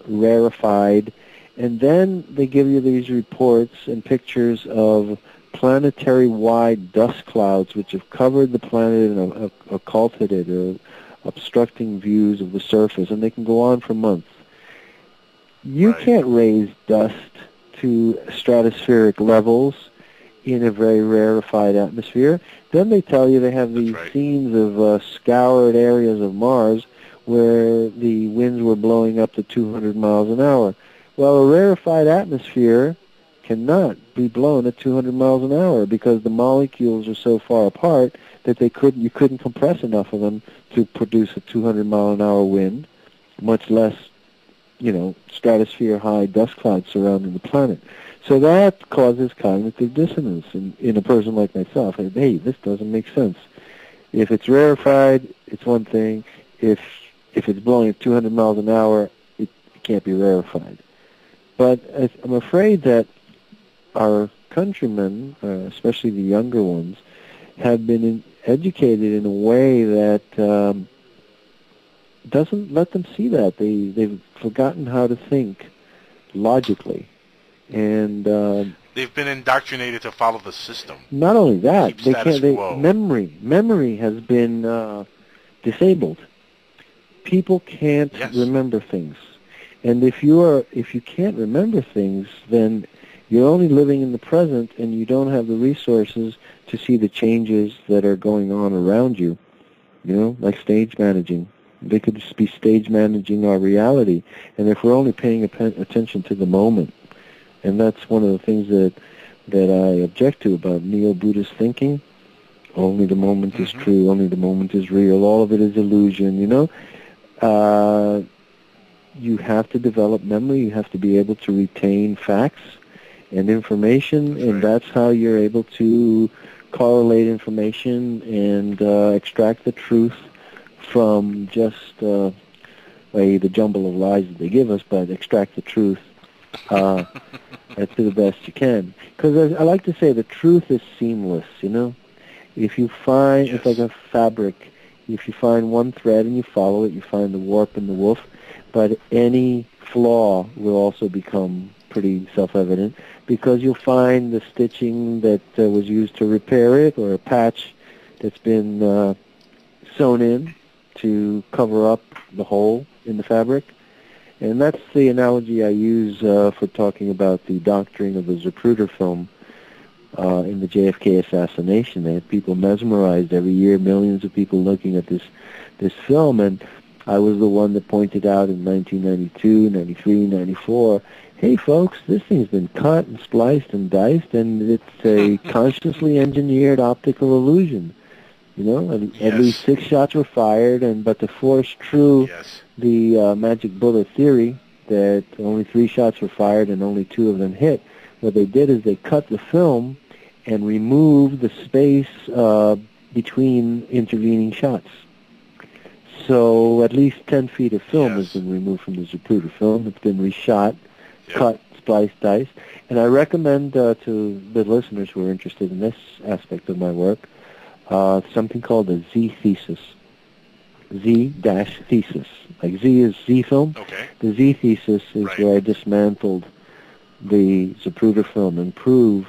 rarefied, and then they give you these reports and pictures of planetary-wide dust clouds which have covered the planet and occulted it, or obstructing views of the surface, and they can go on for months. You can't raise dust to stratospheric levels in a very rarefied atmosphere. Then they tell you they have these scenes of scoured areas of Mars where the winds were blowing up to 200 miles an hour. Well, a rarefied atmosphere cannot be blown at 200 miles an hour because the molecules are so far apart that you couldn't compress enough of them to produce a 200 mile an hour wind, much less, stratosphere high dust clouds surrounding the planet. So that causes cognitive dissonance in a person like myself. Hey, this doesn't make sense. If it's rarefied, it's one thing. If it's blowing at 200 miles an hour, it can't be rarefied. But I'm afraid that our countrymen, especially the younger ones, have been educated in a way that doesn't let them see that. They've forgotten how to think logically. And they've been indoctrinated to follow the system. Not only that, memory has been disabled. People can't remember things. And if you can't remember things, then you're only living in the present, and you don't have the resources to see the changes that are going on around you. Like stage managing. They could just be stage managing our reality. And if we're only paying attention to the moment, and that's one of the things that I object to about neo-Buddhist thinking. Only the moment is true. Only the moment is real. All of it is illusion. You have to develop memory. You have to be able to retain facts and information, and that's how you're able to correlate information and extract the truth from just the jumble of lies that they give us, but extract the truth to the best you can. Because I like to say the truth is seamless, If you find, it's like a fabric. If you find one thread and you follow it, you find the warp and the woof. But any flaw will also become pretty self-evident, because you'll find the stitching that was used to repair it, or a patch that's been sewn in to cover up the hole in the fabric. And that's the analogy I use for talking about the doctoring of the Zapruder film in the JFK assassination. They had people mesmerized every year, millions of people looking at this film, and I was the one that pointed out in 1992, 93, 94, hey folks, this thing's been cut and spliced and diced, and it's a consciously engineered optical illusion. You know, at least 6 shots were fired, but to force true the magic bullet theory that only 3 shots were fired and only 2 of them hit, what they did is they cut the film and removed the space between intervening shots. So at least 10 feet of film has been removed from the Zapruder film. It's been reshot, cut, spliced, diced. And I recommend to the listeners who are interested in this aspect of my work something called a Z-thesis. Z-thesis. Like Z is Z-film. Okay. The Z-thesis is where I dismantled the Zapruder film and proved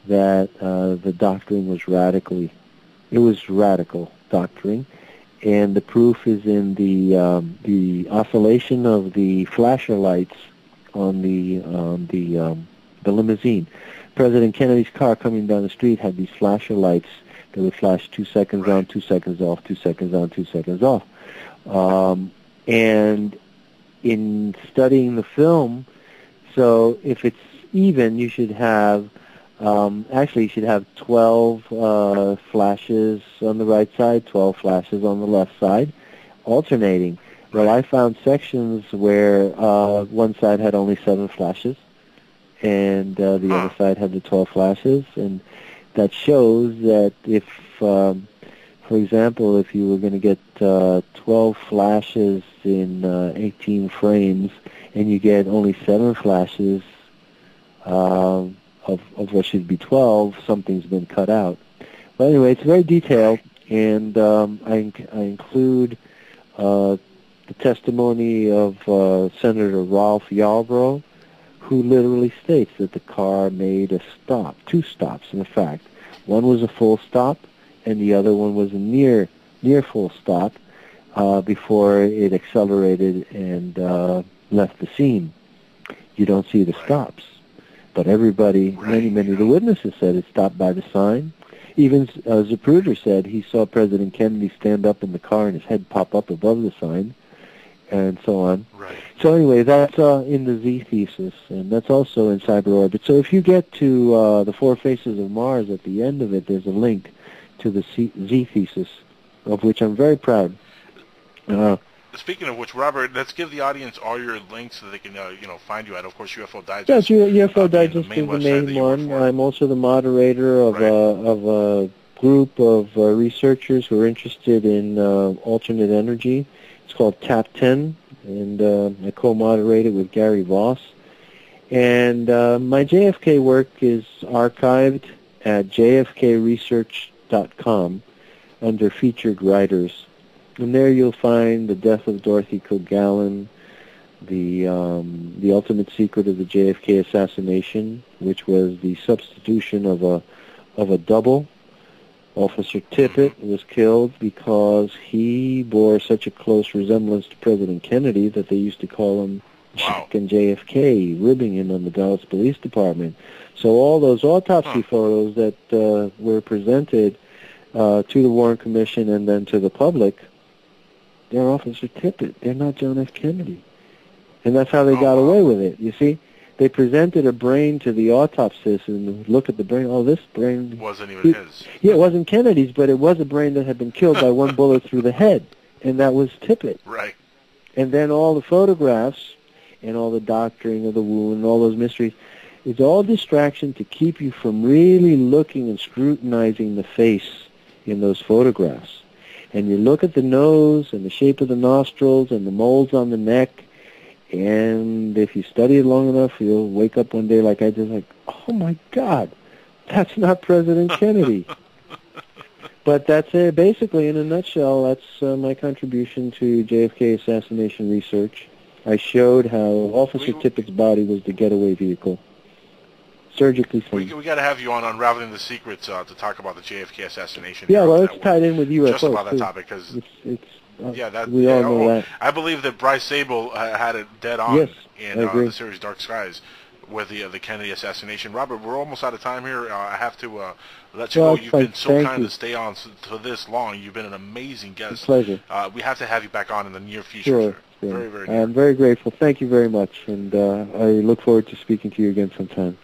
that the doctoring was radical doctoring. And the proof is in the oscillation of the flasher lights on the limousine. President Kennedy's car coming down the street had these flasher lights that would flash 2 seconds on, 2 seconds off, 2 seconds on, 2 seconds off. And in studying the film, so if it's even, you should have actually, you should have 12 flashes on the right side, 12 flashes on the left side, alternating. Well, I found sections where one side had only 7 flashes, and the other side had the 12 flashes, and that shows that if, for example, if you were going to get 12 flashes in 18 frames, and you get only 7 flashes of what should be 12, something's been cut out. But anyway, it's very detailed, and I include the testimony of Senator Rolf Yarborough, who literally states that the car made a stop, 2 stops in fact. One was a full stop, and the other one was a near full stop before it accelerated and left the scene. You don't see the stops. But everybody, many of the witnesses said it stopped by the sign. Even Zapruder said he saw President Kennedy stand up in the car and his head pop up above the sign, and so on. Right. So anyway, that's in the Z-thesis, and that's also in Cyber Orbit. So if you get to the 4 Faces of Mars, at the end of it, there's a link to the Z-thesis, of which I'm very proud. Speaking of which, Robert, let's give the audience all your links so they can, find you at. Of course, UFO Digest. Yes, UFO Digest is the main one. I'm also the moderator of a group of researchers who are interested in alternate energy. It's called TAP 10, and I co-moderate it with Gary Voss. And my JFK work is archived at jfkresearch.com under featured writers. And there you'll find the death of Dorothy Kilgallen, the ultimate secret of the JFK assassination, which was the substitution of a double. Officer Tippit was killed because he bore such a close resemblance to President Kennedy that they used to call him Jack and JFK, ribbing him on the Dallas Police Department. So all those autopsy photos that were presented to the Warren Commission and then to the public, they're Officer Tippit. They're not John F. Kennedy. And that's how they got away with it. You see, they presented a brain to the autopsist and look at the brain. Oh, this brain wasn't even his. Yeah, it wasn't Kennedy's, but it was a brain that had been killed by one bullet through the head, and that was Tippit. Right. And then all the photographs and all the doctoring of the wound and all those mysteries, it's all distraction to keep you from really looking and scrutinizing the face in those photographs. And you look at the nose and the shape of the nostrils and the moles on the neck, and if you study it long enough, you'll wake up one day like I did, like, oh my God, that's not President Kennedy. But that's it. Basically, in a nutshell, that's my contribution to JFK assassination research. I showed how Officer Tippett's body was the getaway vehicle. Surgically clean. We got to have you on Unraveling the Secrets to talk about the JFK assassination. Yeah, well, it's tied in with UFOs. Just about that topic, because We all know that. I believe that Bryce Sable had it dead on Yes, in I agree. the series Dark Skies with the Kennedy assassination. Robert, we're almost out of time here. I have to let you go. You've been so kind to stay on for this long. You've been an amazing guest. It's a pleasure. We have to have you back on in the near future. Sure. Very, very I'm very grateful. Thank you very much, and I look forward to speaking to you again sometime.